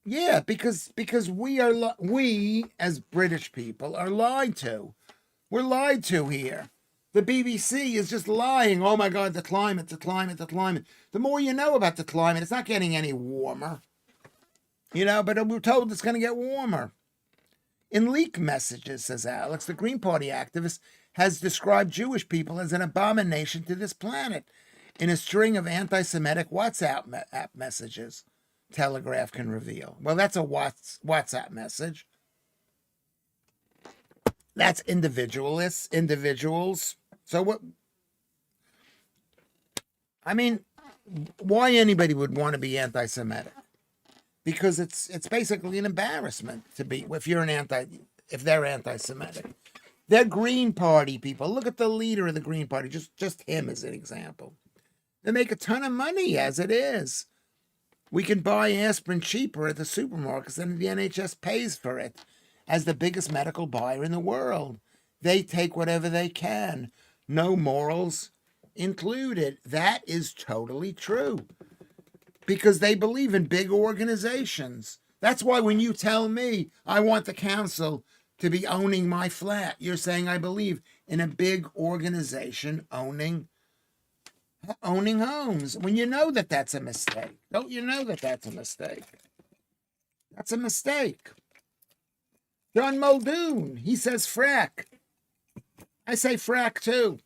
Yeah, because we as British people are lied to. We're lied to here. The BBC is just lying. Oh my God, the climate. The more you know about the climate, it's not getting any warmer. But we're told it's going to get warmer. In leak messages, says Alex, the Green Party activist has described Jewish people as an abomination to this planet in a string of anti-Semitic WhatsApp messages. Telegraph can reveal. Well, that's a WhatsApp message. That's individuals. So what? I mean, why anybody would want to be anti-Semitic? Because it's basically an embarrassment to be if they're anti-Semitic. They're Green Party people. Look at the leader of the Green Party. Just him as an example. They make a ton of money as it is. We can buy aspirin cheaper at the supermarkets than the NHS pays for it. As the biggest medical buyer in the world, they take whatever they can. No morals included. That is totally true. Because they believe in big organizations. That's why when you tell me I want the council to be owning my flat, you're saying I believe in a big organization owning homes. When you know that that's a mistake. Don't you know that that's a mistake? That's a mistake. John Muldoon, he says frack. I say frack too.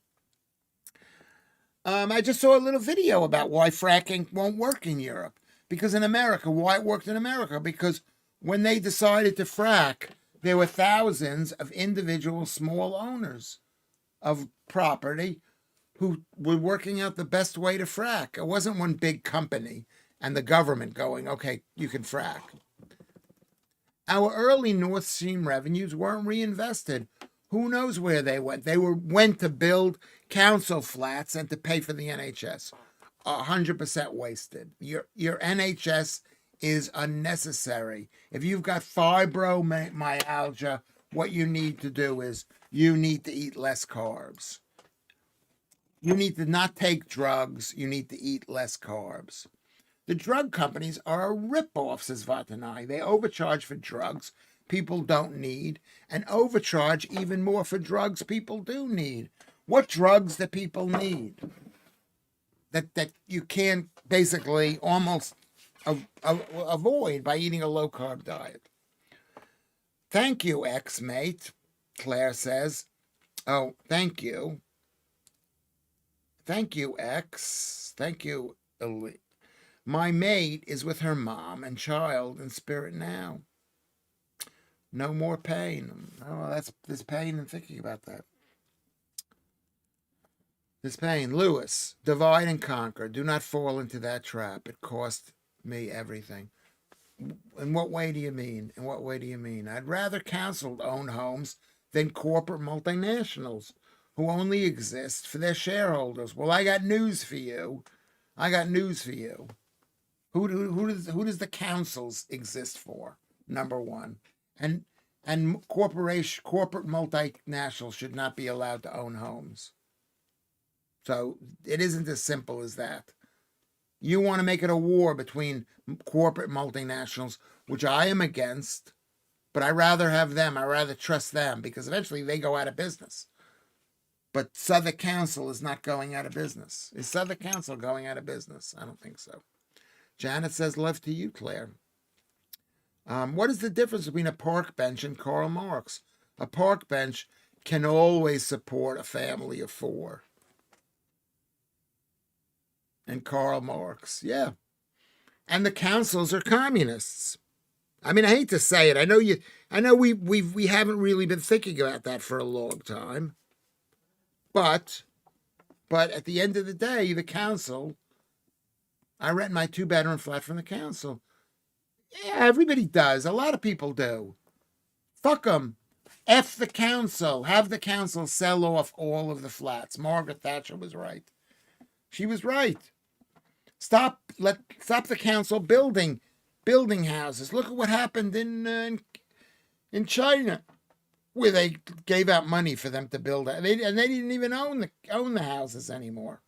I just saw a little video about why fracking won't work in Europe. Because in America, why it worked in America? Because when they decided to frack, there were thousands of individual small owners of property who were working out the best way to frack. It wasn't one big company and the government going, okay, you can frack. Our early North Stream revenues weren't reinvested. Who knows where they went? They went to build council flats and to pay for the NHS. 100% wasted. Your NHS is unnecessary. If you've got fibromyalgia, what you need to do is you need to eat less carbs. You need to not take drugs. You need to eat less carbs. The drug companies are a ripoff, says Vatanai. They overcharge for drugs people don't need and overcharge even more for drugs people do need. What drugs do people need that you can basically almost avoid by eating a low-carb diet? Thank you, ex-mate, Claire says. Oh, thank you. Thank you, ex. Thank you, Elite. My mate is with her mom and child in spirit now. No more pain. Oh, there's pain in thinking about that. There's pain. Lewis, divide and conquer. Do not fall into that trap. It cost me everything. In what way do you mean? In what way do you mean? I'd rather council own homes than corporate multinationals who only exist for their shareholders. Well, I got news for you. Who does the councils exist for? Number one. And corporate multinationals should not be allowed to own homes. So it isn't as simple as that. You want to make it a war between corporate multinationals, which I am against, but I rather have them. I rather trust them because eventually they go out of business. But Southwark Council is not going out of business. Is Southwark Council going out of business? I don't think so. Janet says, love to you, Claire. What is the difference between a park bench and Karl Marx? A park bench can always support a family of 4. And Karl Marx, yeah. And the councils are communists. I mean, I hate to say it. I know we haven't really been thinking about that for a long time. But at the end of the day, the council, I rent my 2-bedroom flat from the council. Yeah, everybody does. A lot of people do. Fuck them. F the council. Have the council sell off all of the flats. Margaret Thatcher was right. She was right. Stop the council building houses. Look at what happened in China, where they gave out money for them to build it. They didn't even own the houses anymore.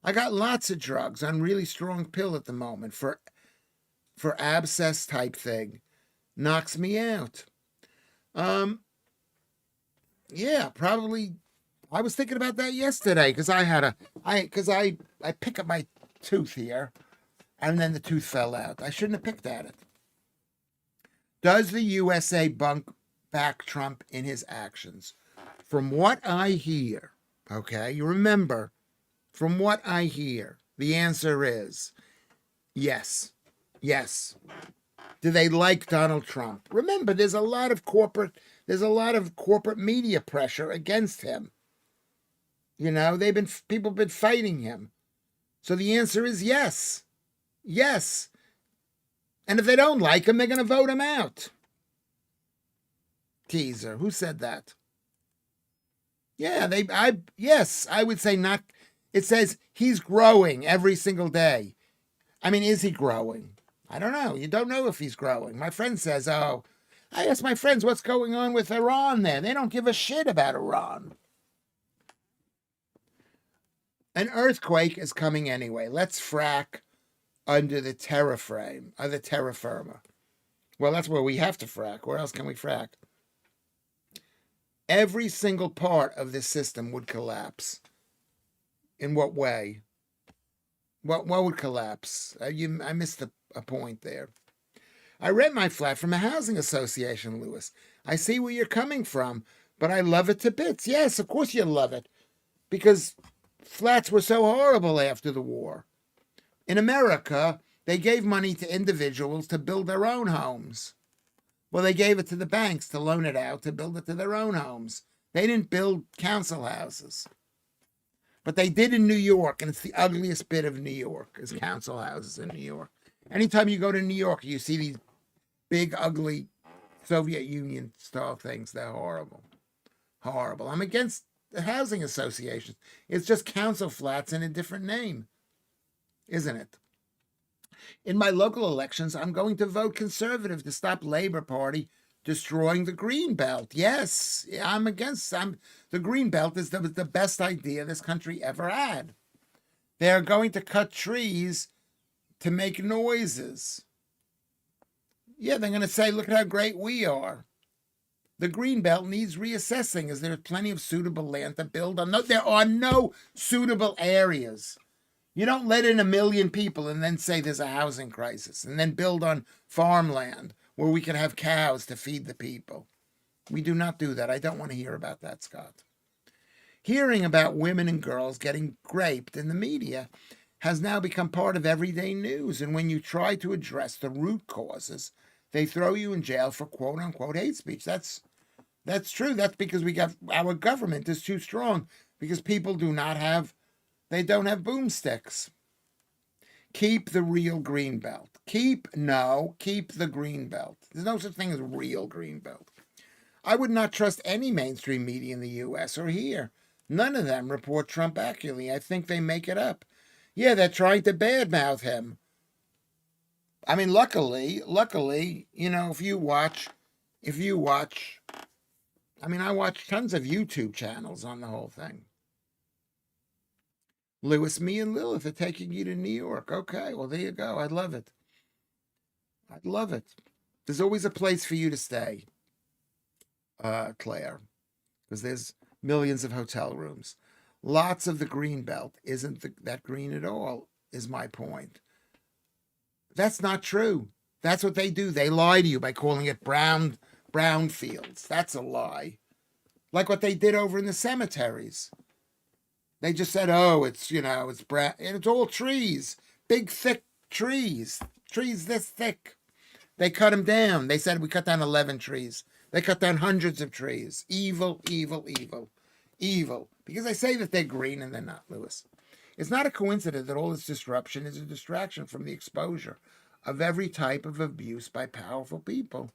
I got lots of drugs on really strong pill at the moment for abscess type thing. Knocks me out. Yeah, probably. I was thinking about that yesterday because I pick up my tooth here, and then the tooth fell out. I shouldn't have picked at it. Does the USA back Trump in his actions? From what I hear, okay, you remember, from what I hear, the answer is yes. Yes. Do they like Donald Trump? Remember, there's a lot of corporate media pressure against him. You know, people have been fighting him. So the answer is yes. Yes. And if they don't like him, they're going to vote him out. Teaser. Who said that? Yeah, yes, I would say not. It says he's growing every single day. I mean, is he growing? I don't know. You don't know if he's growing. My friend says, I asked my friends what's going on with Iran there. They don't give a shit about Iran. An earthquake is coming anyway. Let's frack under the terra firma. Well, that's where we have to frack. Where else can we frack? Every single part of this system would collapse. In what way? What would collapse? I missed a point there. I rent my flat from a housing association, Lewis. I see where you're coming from, But I love it to bits. Yes, of course you love it. Because flats were so horrible after the war. In America, they gave money to individuals to build their own homes. Well, they gave it to the banks to loan it out to build it to their own homes. They didn't build council houses. But they did in New York, and it's the ugliest bit of New York, is council houses in New York. Anytime you go to New York, you see these big, ugly Soviet Union style things. They're horrible. Horrible. I'm against the housing associations. It's just council flats in a different name, isn't it? In my local elections, I'm going to vote conservative to stop Labor Party destroying the green belt. Yes, I'm against. The green belt is the best idea this country ever had. They're going to cut trees to make noises. Yeah, they're going to say, look at how great we are. The green belt needs reassessing as there's plenty of suitable land to build on. No, there are no suitable areas. You don't let in 1 million people and then say there's a housing crisis and then build on farmland where we can have cows to feed the people. We do not do that. I don't want to hear about that, Scott. Hearing about women and girls getting raped in the media has now become part of everyday news. And when you try to address the root causes, they throw you in jail for quote unquote hate speech. That's true. That's because our government is too strong because people don't have boomsticks. Keep the real green belt. Keep the green belt. There's no such thing as real green belt. I would not trust any mainstream media in the U.S. or here. None of them report Trump accurately. I think they make it up. Yeah, they're trying to badmouth him. I mean, luckily, if you watch, I watch tons of YouTube channels on the whole thing. Lewis, me and Lilith are taking you to New York. Okay, well, there you go. I'd love it. There's always a place for you to stay, Claire, because there's millions of hotel rooms. Lots of the green belt isn't that green at all, is my point. That's not true. That's what they do. They lie to you by calling it brown fields. That's a lie. Like what they did over in the cemeteries. They just said, oh, it's brown. And it's all trees. Big, thick trees. Trees this thick. They cut them down. They said, we cut down 11 trees. They cut down hundreds of trees. Evil, evil, evil. Evil. Because they say that they're green and they're not, Lewis. It's not a coincidence that all this disruption is a distraction from the exposure of every type of abuse by powerful people.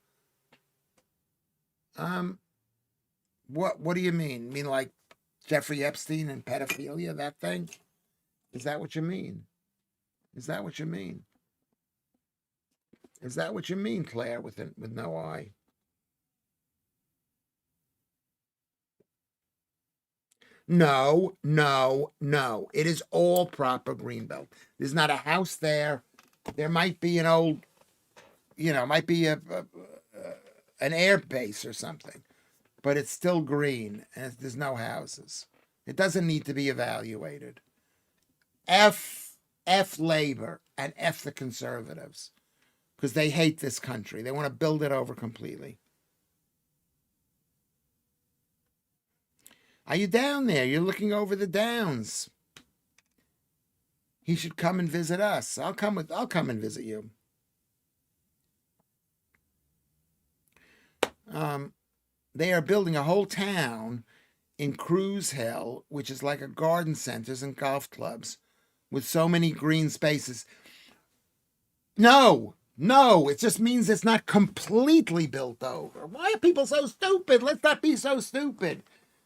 What do you mean? You mean like Jeffrey Epstein and pedophilia, that thing? Is that what you mean? Is that what you mean? Is that what you mean, Claire, with no I? No. It is all proper greenbelt. There's not a house there. There might be an old, might be an air base or something, but it's still green and there's no houses. It doesn't need to be evaluated. F labor and F the conservatives because they hate this country. They want to build it over completely. Are you down there? You're looking over the downs. He should come and visit us. I'll come and visit you. They are building a whole town in Cruise Hill, which is like a garden centers and golf clubs with so many green spaces. No, it just means it's not completely built over. Why are people so stupid? Let's not be so stupid.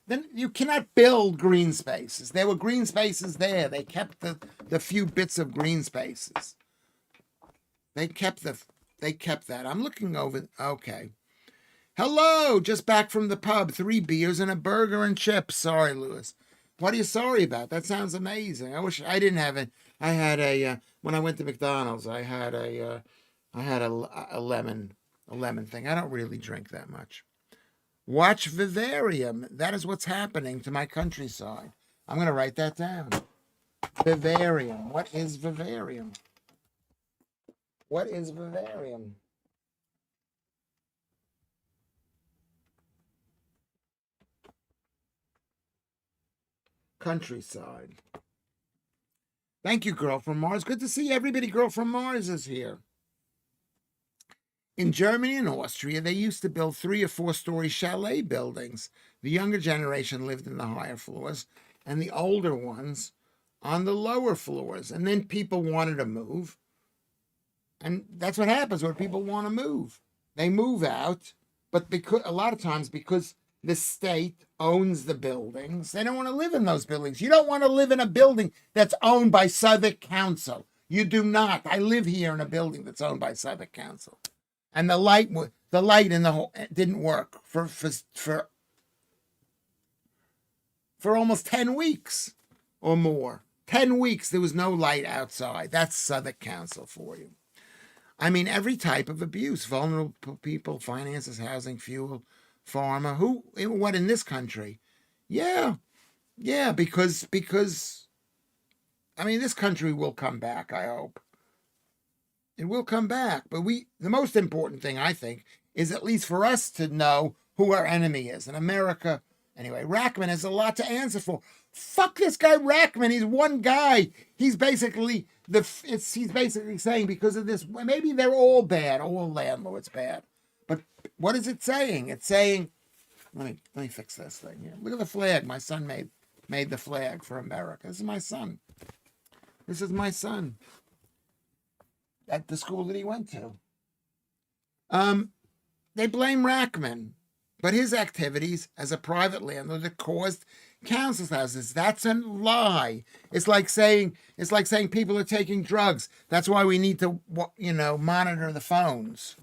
Then you cannot build green spaces. There were green spaces there. They kept the few bits of green spaces. They kept that. I'm looking over. Okay. Hello, just back from the pub. 3 beers and a burger and chips. Sorry, Lewis. What are you sorry about? That sounds amazing. I wish I didn't have it. I had when I went to McDonald's, I had a lemon thing. I don't really drink that much. Watch Vivarium. That is what's happening to my countryside. I'm going to write that down. Vivarium. What is Vivarium? What is Vivarium? countryside. Thank you, Girl from Mars. Good to see everybody. Girl from Mars is here. In Germany and Austria, they used to build 3 or 4-story chalet buildings. The younger generation lived in the higher floors, and the older ones on the lower floors. And then people wanted to move. And that's what happens when people want to move. They move out, but because a lot of times because the state owns the buildings, they don't want to live in those buildings. You don't want to live in a building that's owned by Southwark Council. You do not. I live here in a building that's owned by Southwark Council. And the light in the whole didn't work for almost 10 weeks or more. 10 weeks there was no light outside. That's Southwark Council for you. I mean, every type of abuse, vulnerable people, finances, housing, fuel, pharma, what in this country? Yeah, because, I mean, this country will come back, I hope. It will come back, but the most important thing, I think, is at least for us to know who our enemy is. In America, anyway, Rackman has a lot to answer for. Fuck this guy Rackman, he's one guy. He's basically saying because of this, maybe they're all bad, all landlords bad. But what is it saying? It's saying, let me fix this thing here. Look at the flag. My son made the flag for America. This is my son. This is my son at the school that he went to. They blame Rackman, but his activities as a private landlord that caused council houses. That's a lie. It's like saying people are taking drugs. That's why we need to, monitor the phones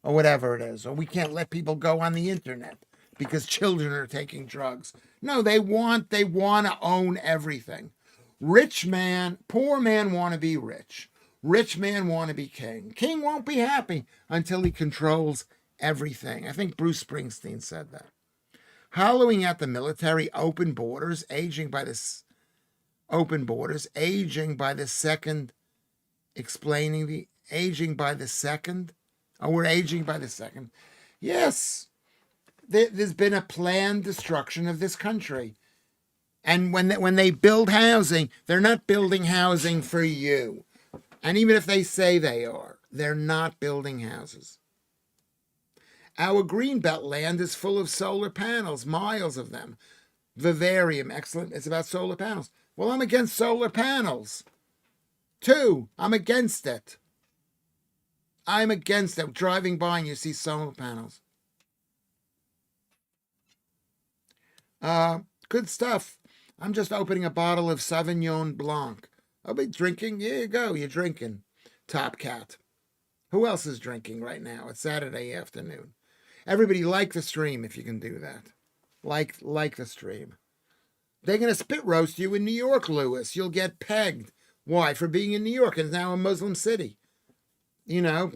or whatever it is. Or we can't let people go on the internet because children are taking drugs. No, they want to own everything. Rich man, poor man want to be rich. Rich man want to be king. King won't be happy until he controls everything. I think Bruce Springsteen said that. Hollowing out the military, aging by the second, explaining the aging by the second. Oh, we're aging by the second. Yes, there's been a planned destruction of this country. And when they build housing, they're not building housing for you. And even if they say they are, they're not building houses. Our greenbelt land is full of solar panels, miles of them. Vivarium, excellent. It's about solar panels. Well, I'm against solar panels. 2, I'm against it. I'm against it. Driving by and you see solar panels. Good stuff. I'm just opening a bottle of Sauvignon Blanc. I'll be drinking. Here you go. You're drinking. Top Cat. Who else is drinking right now? It's Saturday afternoon. Everybody like the stream if you can do that. Like the stream. They're going to spit roast you in New York, Lewis. You'll get pegged. Why? For being in New York. It's now a Muslim city. I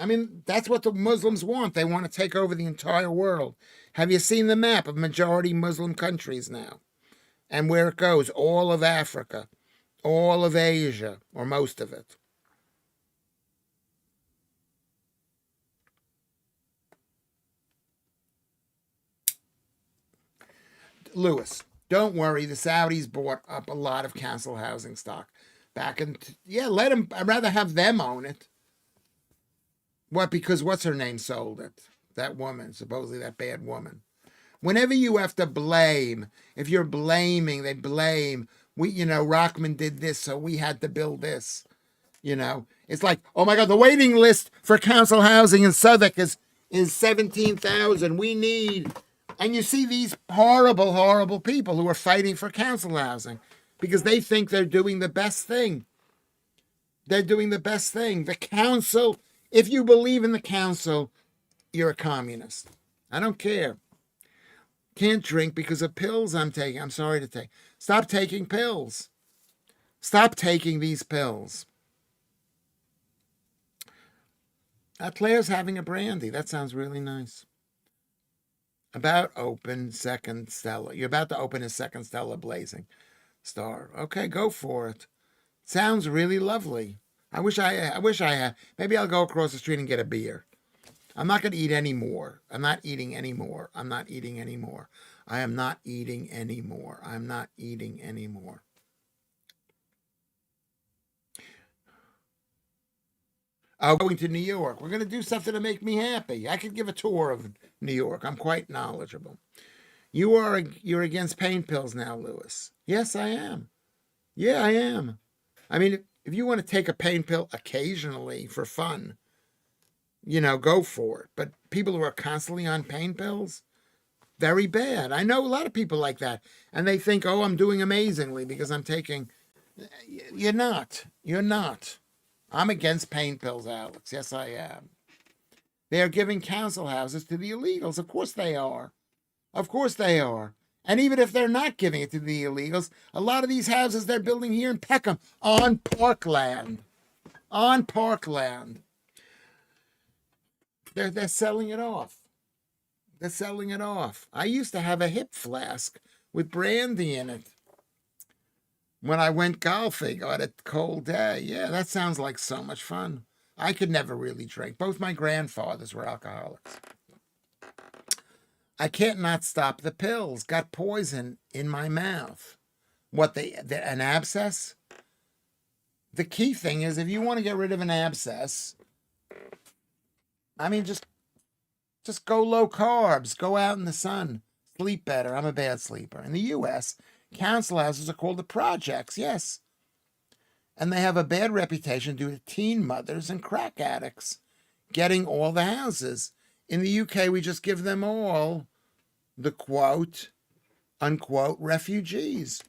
mean, that's what the Muslims want. They want to take over the entire world. Have you seen the map of majority Muslim countries now? And where it goes? All of Africa. All of Asia. Or most of it. Lewis, don't worry. The Saudis bought up a lot of council housing stock back in. Let them. I'd rather have them own it. What? Because what's her name sold it? That woman, supposedly that bad woman. Whenever you have to blame, if you're blaming, they blame. Rockman did this, so we had to build this. It's like, oh my God, the waiting list for council housing in Southwark is 17,000. We need. And you see these horrible, horrible people who are fighting for council housing because they think they're doing the best thing. They're doing the best thing. The council, if you believe in the council, you're a communist. I don't care. Can't drink because of pills I'm taking. I'm sorry to take. Stop taking pills. Stop taking these pills. Claire's having a brandy. That sounds really nice. About open second Stella. You're about to open a second Stella Blazing Star. Okay, go for it. Sounds really lovely. I wish I had. Maybe I'll go across the street and get a beer. I'm not going to eat anymore. I'm not eating anymore. I'm not eating anymore. I am not eating anymore. I'm not eating anymore. Oh, going to New York. We're going to do something to make me happy. I could give a tour of New York. I'm quite knowledgeable. You're against pain pills now, Lewis. Yes, I am. Yeah, I am. I mean, if you want to take a pain pill occasionally for fun, go for it. But people who are constantly on pain pills, very bad. I know a lot of people like that. And they think, oh, I'm doing amazingly because I'm taking. You're not. You're not. I'm against pain pills, Alex. Yes, I am. They are giving council houses to the illegals. Of course they are. Of course they are. And even if they're not giving it to the illegals, a lot of these houses they're building here in Peckham on parkland. On parkland. They're selling it off. They're selling it off. I used to have a hip flask with brandy in it when I went golfing on a cold day. Yeah, that sounds like so much fun. I could never really drink. Both my grandfathers were alcoholics. I can't not stop the pills. Got poison in my mouth. An abscess? The key thing is if you want to get rid of an abscess, I mean, just go low carbs, go out in the sun, sleep better. I'm a bad sleeper. In the U.S., council houses are called the projects, yes. And they have a bad reputation due to teen mothers and crack addicts getting all the houses. In the UK, we just give them all the quote, unquote, refugees.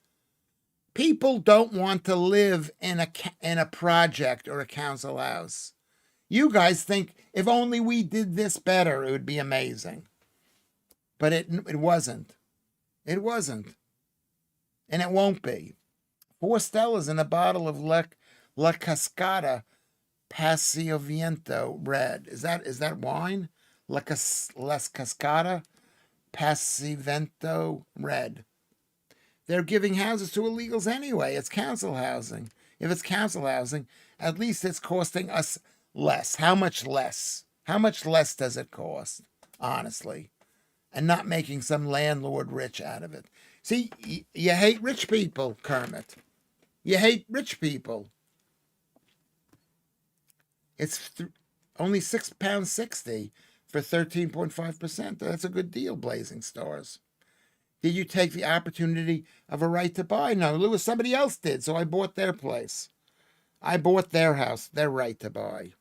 People don't want to live in a project or a council house. You guys think if only we did this better, it would be amazing. But it wasn't. It wasn't. And it won't be. 4 Stellas in a bottle of La Cascada Passiviento red. Is that wine? La Cascada Passivento red. They're giving houses to illegals anyway. It's council housing. If it's council housing, at least it's costing us less. How much less? How much less does it cost, honestly? And not making some landlord rich out of it. See, you hate rich people, Kermit. You hate rich people. It's only £6.60 for 13.5%. That's a good deal, Blazing Stars. Did you take the opportunity of a right to buy? No, Lewis, somebody else did, so I bought their place. I bought their house, their right to buy.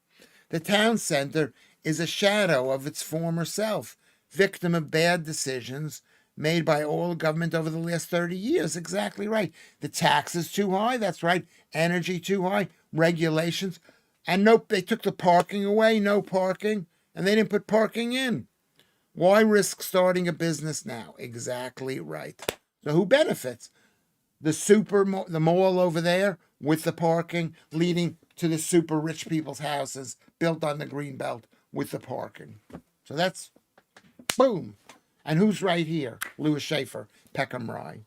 The town center is a shadow of its former self, victim of bad decisions made by all government over the last 30 years. Exactly right. The taxes too high, that's right. Energy too high, regulations. And nope, they took the parking away, no parking, and they didn't put parking in. Why risk starting a business now? Exactly right. So who benefits? The mall over there with the parking leading to the super rich people's houses built on the green belt with the parking. So that's boom. And who's right here? Lewis Schaffer, Peckham Rye.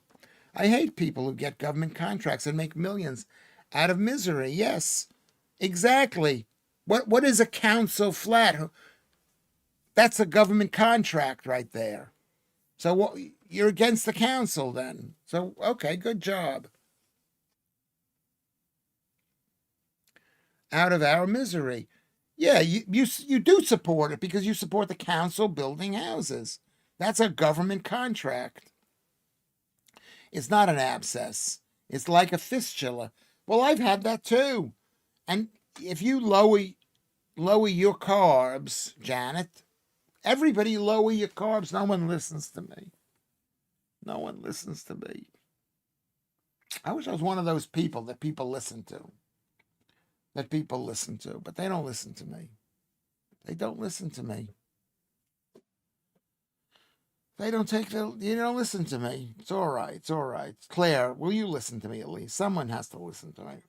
I hate people who get government contracts and make millions out of misery. Yes, exactly. What is a council flat? That's a government contract right there. So you're against the council then. So, okay, good job. Out of our misery. Yeah, you do support it because you support the council building houses. That's a government contract. It's not an abscess. It's like a fistula. Well, I've had that too. And if you lower your carbs, Janet, everybody lower your carbs. No one listens to me. No one listens to me. I wish I was one of those people that people listen to. But they don't listen to me. They don't listen to me. You don't listen to me. It's all right. It's all right. Claire, will you listen to me at least? Someone has to listen to me.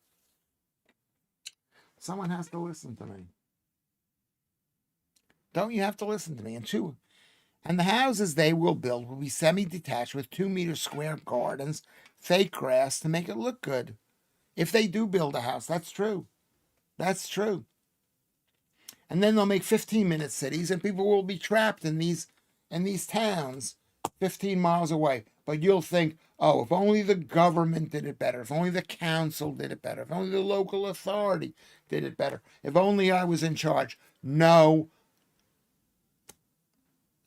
Someone has to listen to me. Don't you have to listen to me? And the houses they will build will be semi-detached with 2-meter square gardens, fake grass to make it look good. If they do build a house, that's true. That's true. And then they'll make 15-minute cities, and people will be trapped in these towns 15 miles away. But you'll think, oh, if only the government did it better, if only the council did it better, if only the local authority did it better, if only I was in charge. No.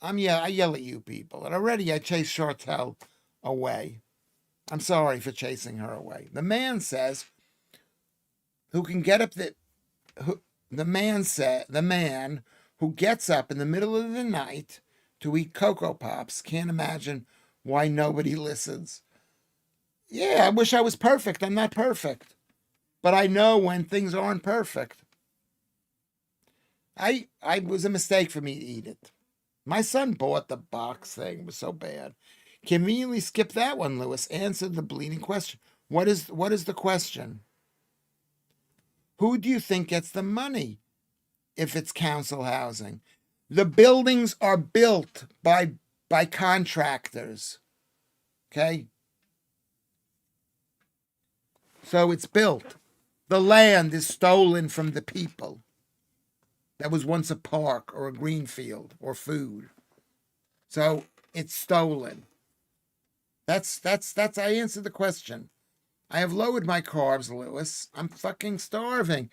I yell at you people. And already I chased Chartel away. I'm sorry for chasing her away. The man says, who can get up the man who gets up in the middle of the night to eat Cocoa Pops can't imagine why nobody listens. Yeah, I wish I was perfect. I'm not perfect. But I know when things aren't perfect. I was a mistake for me to eat it. My son bought the box thing. It was so bad. Conveniently skip that one, Lewis. Answer the bleeding question. What is the question? Who do you think gets the money if it's council housing? The buildings are built by contractors. Okay? So it's built. The land is stolen from the people. That was once a park or a green field or food. So it's stolen. That's I answered the question. I have lowered my carbs, Lewis. I'm fucking starving.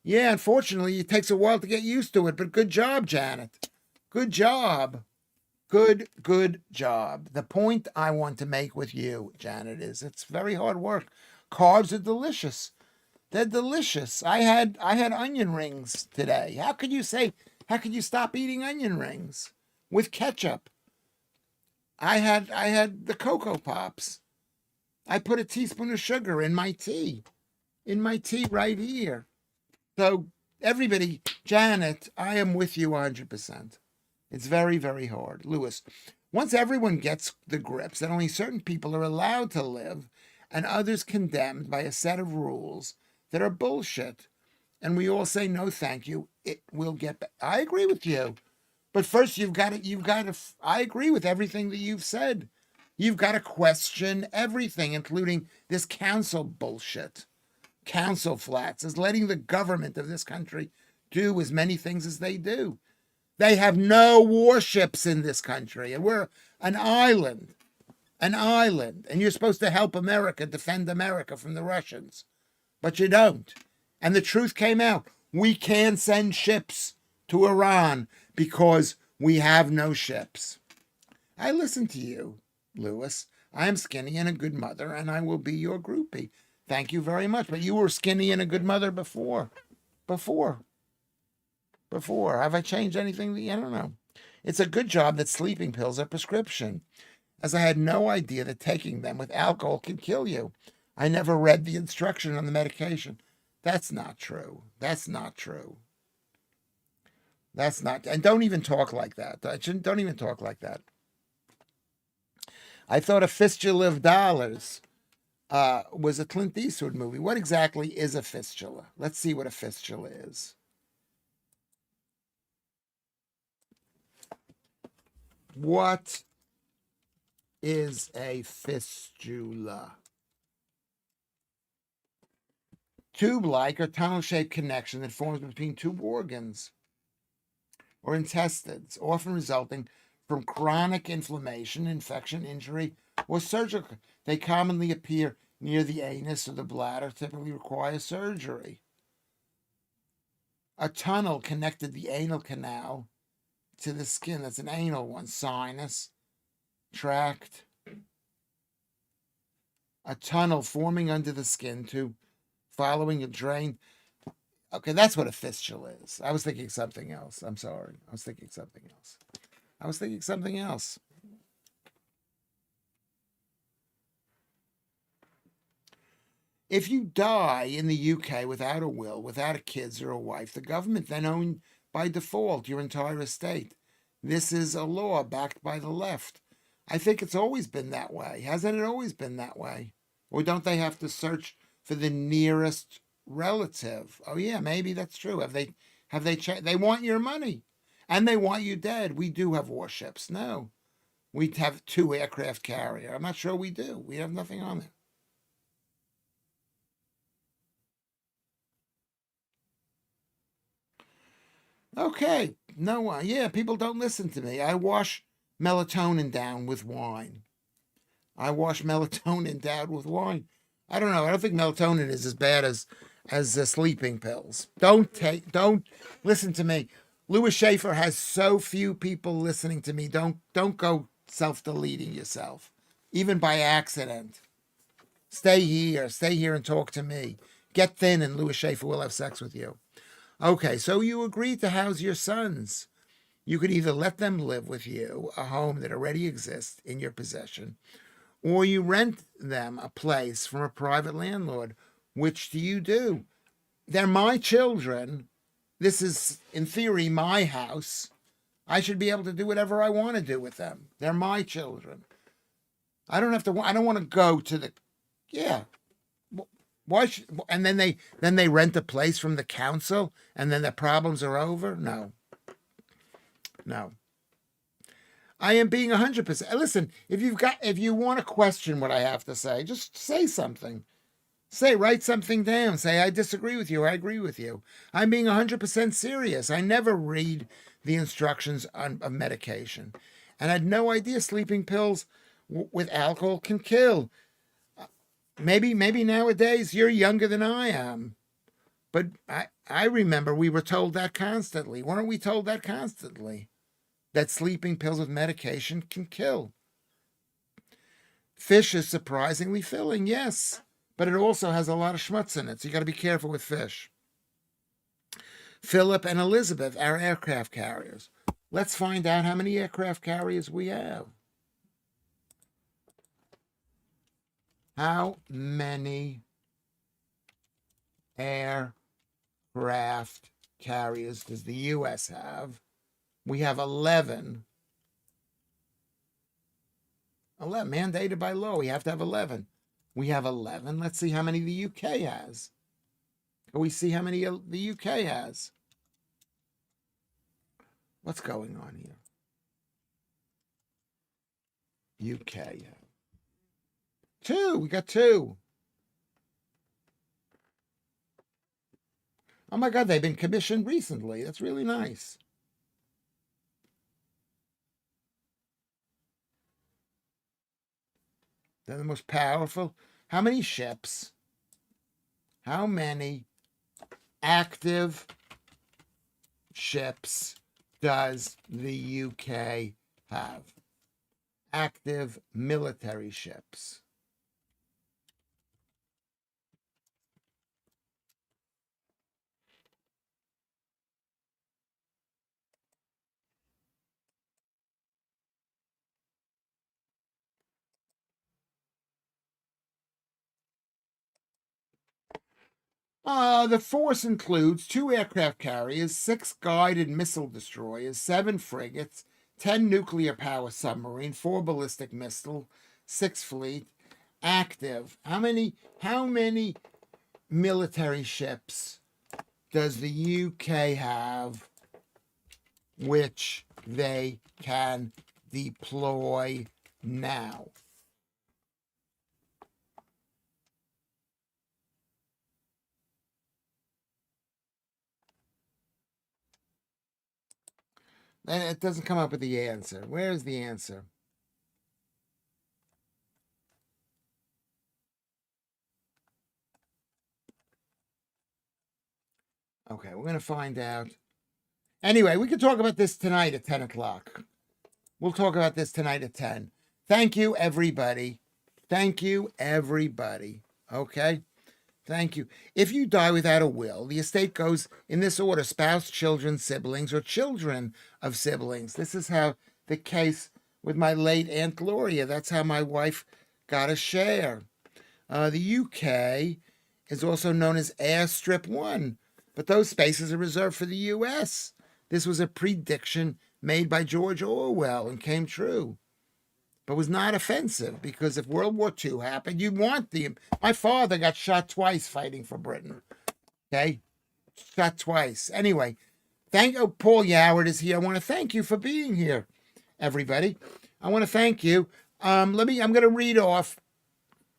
Yeah, unfortunately, it takes a while to get used to it, but good job, Janet. Good job. Good job. The point I want to make with you, Janet, is it's very hard work. Carbs are delicious. They're delicious. I had onion rings today. How could you stop eating onion rings with ketchup? I had the Cocoa Pops. I put a teaspoon of sugar in my tea right here. So everybody, Janet, I am with you 100%. It's very, very hard. Lewis, once everyone gets the grips that only certain people are allowed to live and others condemned by a set of rules that are bullshit, and we all say no thank you, it will get better. I agree with you. But first you've got to, I agree with everything that you've said. You've got to question everything, including this council bullshit. Council flats is letting the government of this country do as many things as they do. They have no warships in this country, and we're an island, and you're supposed to help America defend America from the Russians, but you don't. And the truth came out. We can't send ships to Iran because we have no ships. I listen to you, Lewis. I am skinny and a good mother, and I will be your groupie. Thank you very much. But you were skinny and a good mother before. Have I changed anything? I don't know. It's a good job that sleeping pills are prescription, as I had no idea that taking them with alcohol could kill you. I never read the instruction on the medication. That's not true. And don't even talk like that. Don't even talk like that. I thought A Fistula of Dollars was a Clint Eastwood movie. What exactly is a fistula? Let's see what a fistula is. What is a fistula? Tube-like or tunnel-shaped connection that forms between two organs or intestines, often resulting from chronic inflammation, infection, injury, or surgical. They commonly appear near the anus or the bladder, typically require surgery. A tunnel connected the anal canal to the skin. That's an anal one. Sinus, tract. A tunnel forming under the skin to following a drain. Okay, that's what a fistula is. I was thinking something else. I'm sorry. I was thinking something else. If you die in the UK without a will, without a kids or a wife, the government then owns by default your entire estate. This is a law backed by the left. I think it's always been that way. Hasn't it always been that way? Or don't they have to search for the nearest relative? Oh yeah, maybe that's true. They want your money and they want you dead. We do have warships. No, we have 2 aircraft carrier. I'm not sure we do. We have nothing on there. Okay. No, yeah, people don't listen to me. I wash melatonin down with wine. I wash melatonin down with wine. I don't know. I don't think melatonin is as bad as sleeping pills. Don't listen to me. Lewis Schaffer has so few people listening to me. Don't go self-deleting yourself, even by accident. Stay here and talk to me. Get thin and Lewis Schaffer will have sex with you. Okay, so you agreed to house your sons. You could either let them live with you, a home that already exists in your possession, or you rent them a place from a private landlord. Which do you do? They're my children. This is, in theory, my house. I should be able to do whatever I want to do with them. They're my children. I don't want to go to the, yeah. Why should, and then they rent a place from the council and then the problems are over? No. No. I am being 100%. Listen, if you want to question what I have to say, just say something. Write something down. Say, I disagree with you. I agree with you. I'm being 100% serious. I never read the instructions of medication. And I had no idea sleeping pills with alcohol can kill. Maybe nowadays you're younger than I am. But I remember we were told that constantly. Weren't we told that constantly? That sleeping pills with medication can kill. Fish is surprisingly filling, yes. But it also has a lot of schmutz in it, so you got to be careful with fish. Philip and Elizabeth are aircraft carriers. Let's find out how many aircraft carriers we have. How many aircraft carriers does the U.S. have? We have 11. 11, mandated by law. We have to have 11. We have 11. Let's see how many the UK has. Can we see how many the UK has? What's going on here? UK. 2. We got 2. Oh my God, they've been commissioned recently. That's really nice. They're the most powerful. How many ships? How many active ships does the UK have? Active military ships. The force includes 2 aircraft carriers, 6 guided missile destroyers, 7 frigates, 10 nuclear power submarine, 4 ballistic missile, 6 fleet. Active. How many military ships does the UK have which they can deploy now? And it doesn't come up with the answer. Where's the answer? Okay, we're going to find out. Anyway, we can talk about this tonight at 10 o'clock. We'll talk about this tonight at 10. Thank you, everybody. Thank you, everybody. Okay? Thank you. If you die without a will, the estate goes in this order: spouse, children, siblings, or children of siblings. This is how the case with my late Aunt Gloria. That's how my wife got a share. The UK is also known as Airstrip 1, but those spaces are reserved for the US. This was a prediction made by George Orwell and came true, but was not offensive, because if World War II happened, you'd want the... My father got shot twice fighting for Britain. Okay? Shot twice. Anyway, Paul Yoward is here. I want to thank you for being here, everybody. I want to thank you. I'm going to read off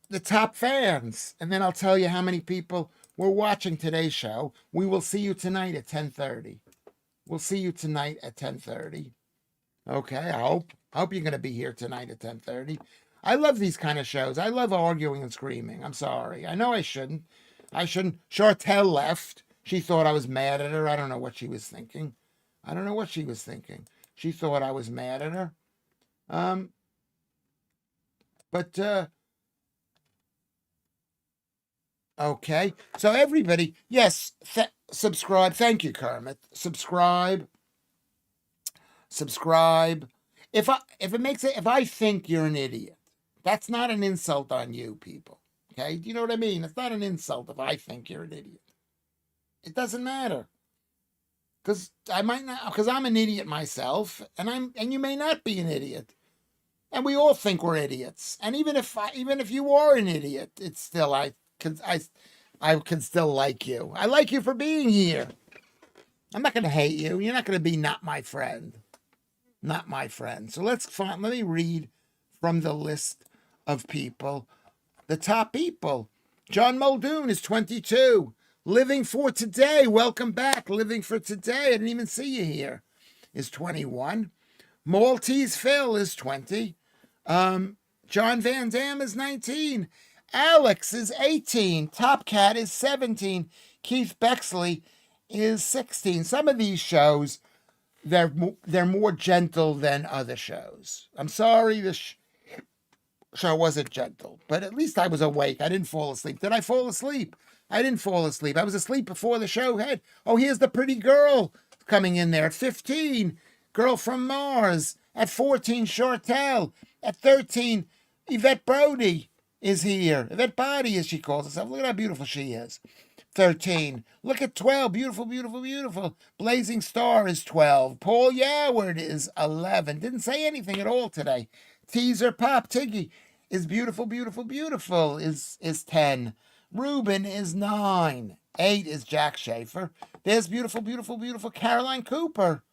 the top fans, and then I'll tell you how many people were watching today's show. We will see you tonight at 10:30. We'll see you tonight at 10:30. Okay, I hope you're going to be here tonight at 10:30. I love these kind of shows. I love arguing and screaming. I'm sorry. I know I shouldn't. I shouldn't. Chartel left. She thought I was mad at her. I don't know what she was thinking. I don't know what she was thinking. She thought I was mad at her. But okay. So everybody, yes, subscribe. Thank you, Kermit. Subscribe. If I think you're an idiot, that's not an insult on you, people. Okay? Do you know what I mean? It's not an insult if I think you're an idiot. It doesn't matter. Because I might not, because I'm an idiot myself, and you may not be an idiot. And we all think we're idiots. And even if you are an idiot, it's still I can still like you. I like you for being here. I'm not going to hate you. You're not going to be not my friend. Not my friend. So let me read from the list of people. The top people. John Muldoon is 22. Living for Today. Welcome back. Living for Today. I didn't even see you here. Is 21. Maltese Phil is 20. John Van Dam is 19. Alex is 18. Top Cat is 17. Keith Bexley is 16. Some of these shows, they're more gentle than other shows. I'm sorry this show wasn't gentle, but at least I was awake. I didn't fall asleep. Did I fall asleep? I didn't fall asleep. I was asleep before the show had. Oh, here's the pretty girl coming in there at 15. Girl from Mars. At 14, Chartel. At 13, Yvette Brody is here. Yvette Body, as she calls herself. Look at how beautiful she is. 13. Look at 12. Beautiful, beautiful, beautiful. Blazing Star is 12. Paul Yoward is 11. Didn't say anything at all today. Teaser Pop Tiggy is beautiful, beautiful, beautiful is 10. Ruben is 9. 8 is Jack Schaefer. There's beautiful, beautiful, beautiful Caroline Cooper.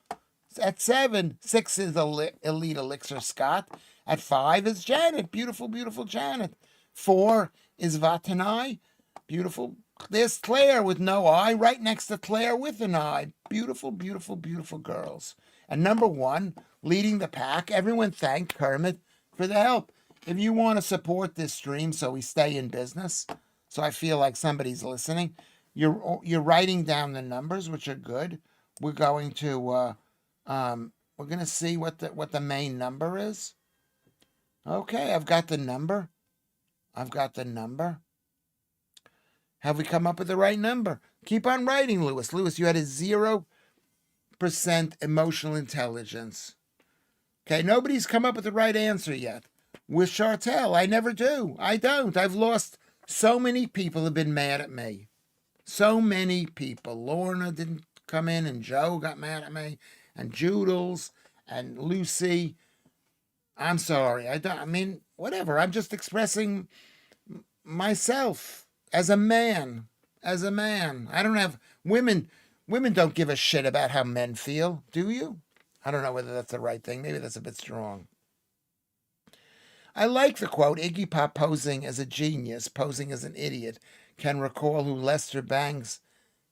At 7. 6 is Elite Elixir Scott. At 5 is Janet. Beautiful, beautiful Janet. 4 is Vatanai. Beautiful. There's Claire with no eye, right next to Claire with an eye. Beautiful, beautiful, beautiful girls. And number 1, leading the pack. Everyone thank Kermit for the help. If you want to support this stream so we stay in business, so I feel like somebody's listening, you're writing down the numbers, which are good. We're going to see what the main number is. Okay, I've got the number. Have we come up with the right number? Keep on writing, Lewis. Lewis, you had a 0% emotional intelligence. Okay, nobody's come up with the right answer yet. With Chartel, I never do. I don't. I've lost so many people have been mad at me. So many people. Lorna didn't come in, and Joe got mad at me, and Joodles, and Lucy. I'm sorry. I mean, whatever. I'm just expressing myself as a man. As a man. I don't have women. Women don't give a shit about how men feel, do you? I don't know whether that's the right thing. Maybe that's a bit strong. I like the quote, Iggy Pop posing as a genius, posing as an idiot, can recall who Lester Bangs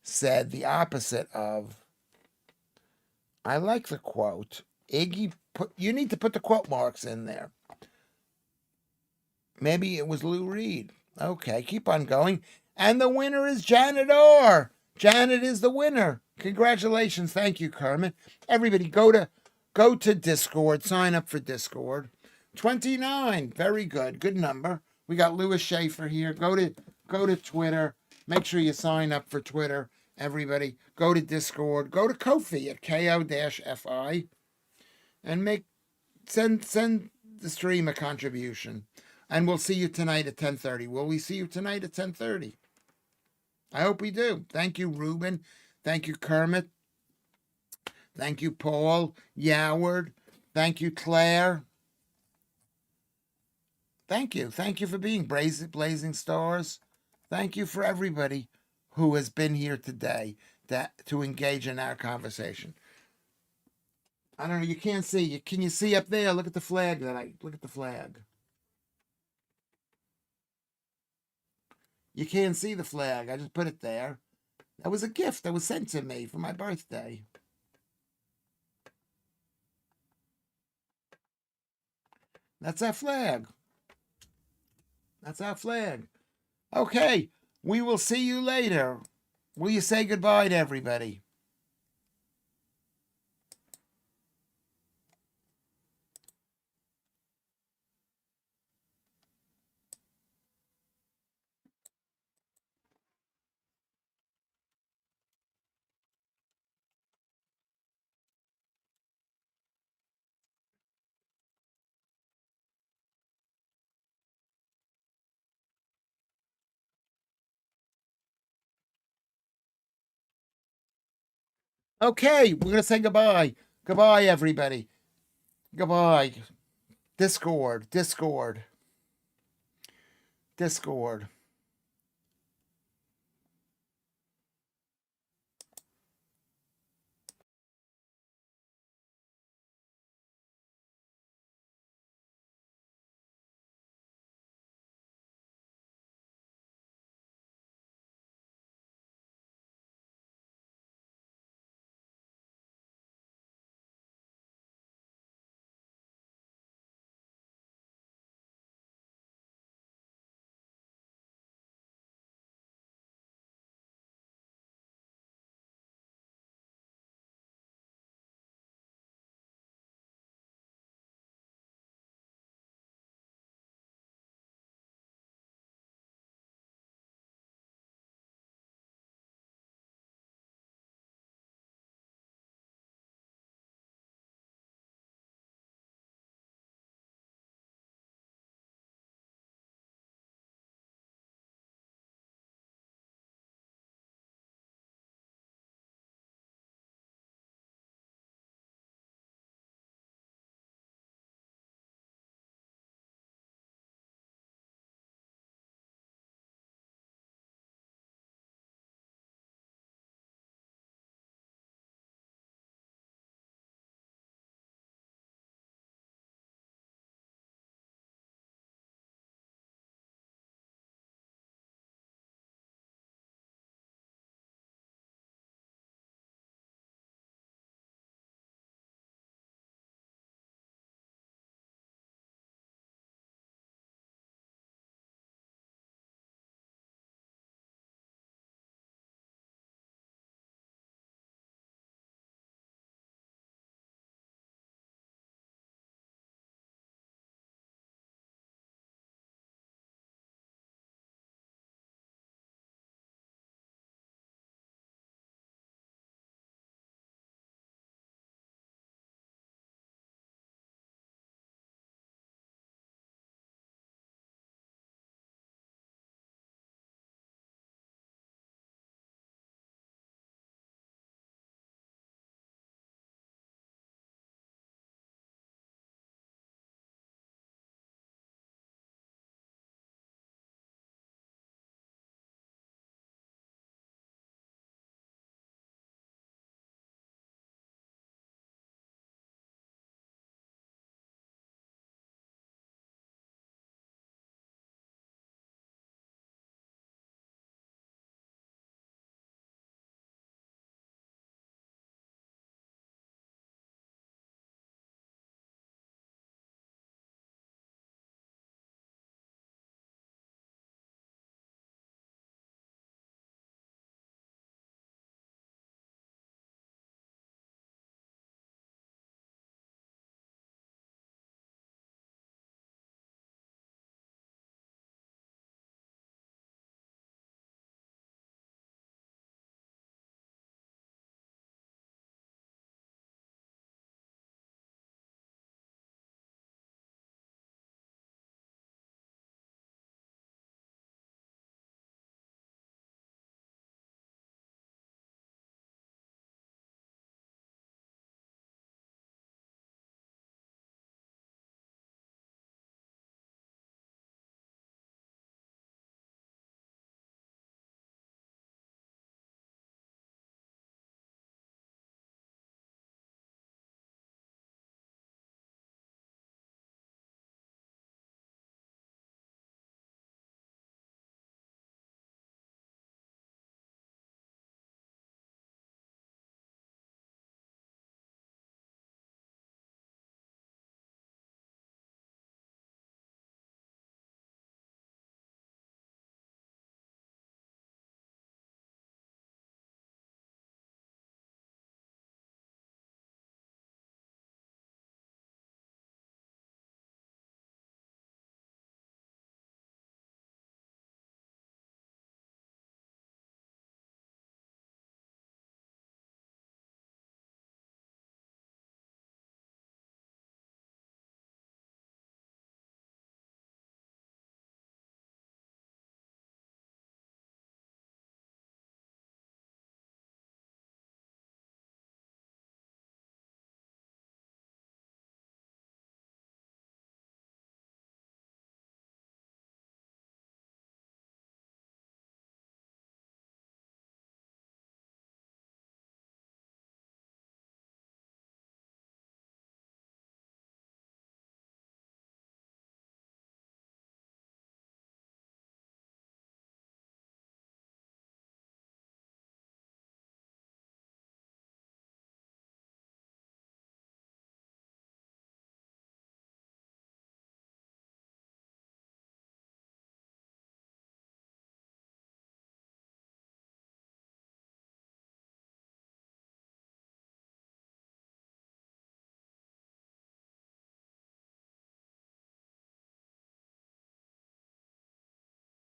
said the opposite of. I like the quote. Iggy, you need to put the quote marks in there. Maybe it was Lou Reed. Okay, keep on going. And the winner is Janet Orr. Janet is the winner. Congratulations. Thank you, Kermit. Everybody go to Discord. Sign up for Discord. 29. Very good. Good number. We got Lewis Schaffer here. Go to Twitter. Make sure you sign up for Twitter. Everybody, go to Discord. Go to Ko-fi at ko-fi and send the stream a contribution. And we'll see you tonight at 10:30. Will we see you tonight at 10:30? I hope we do. Thank you, Ruben. Thank you, Kermit. Thank you, Paul Yoward. Thank you, Claire. Thank you. Thank you for being Blazing Stars. Thank you for everybody who has been here today to engage in our conversation. I don't know. You can't see. Can you see up there? Look at the flag. Look at the flag. You can't see the flag. I just put it there. That was a gift that was sent to me for my birthday. That's our flag. That's our flag. Okay, we will see you later. Will you say goodbye to everybody? Okay, we're going to say goodbye. Goodbye, everybody. Goodbye. Discord, Discord, Discord.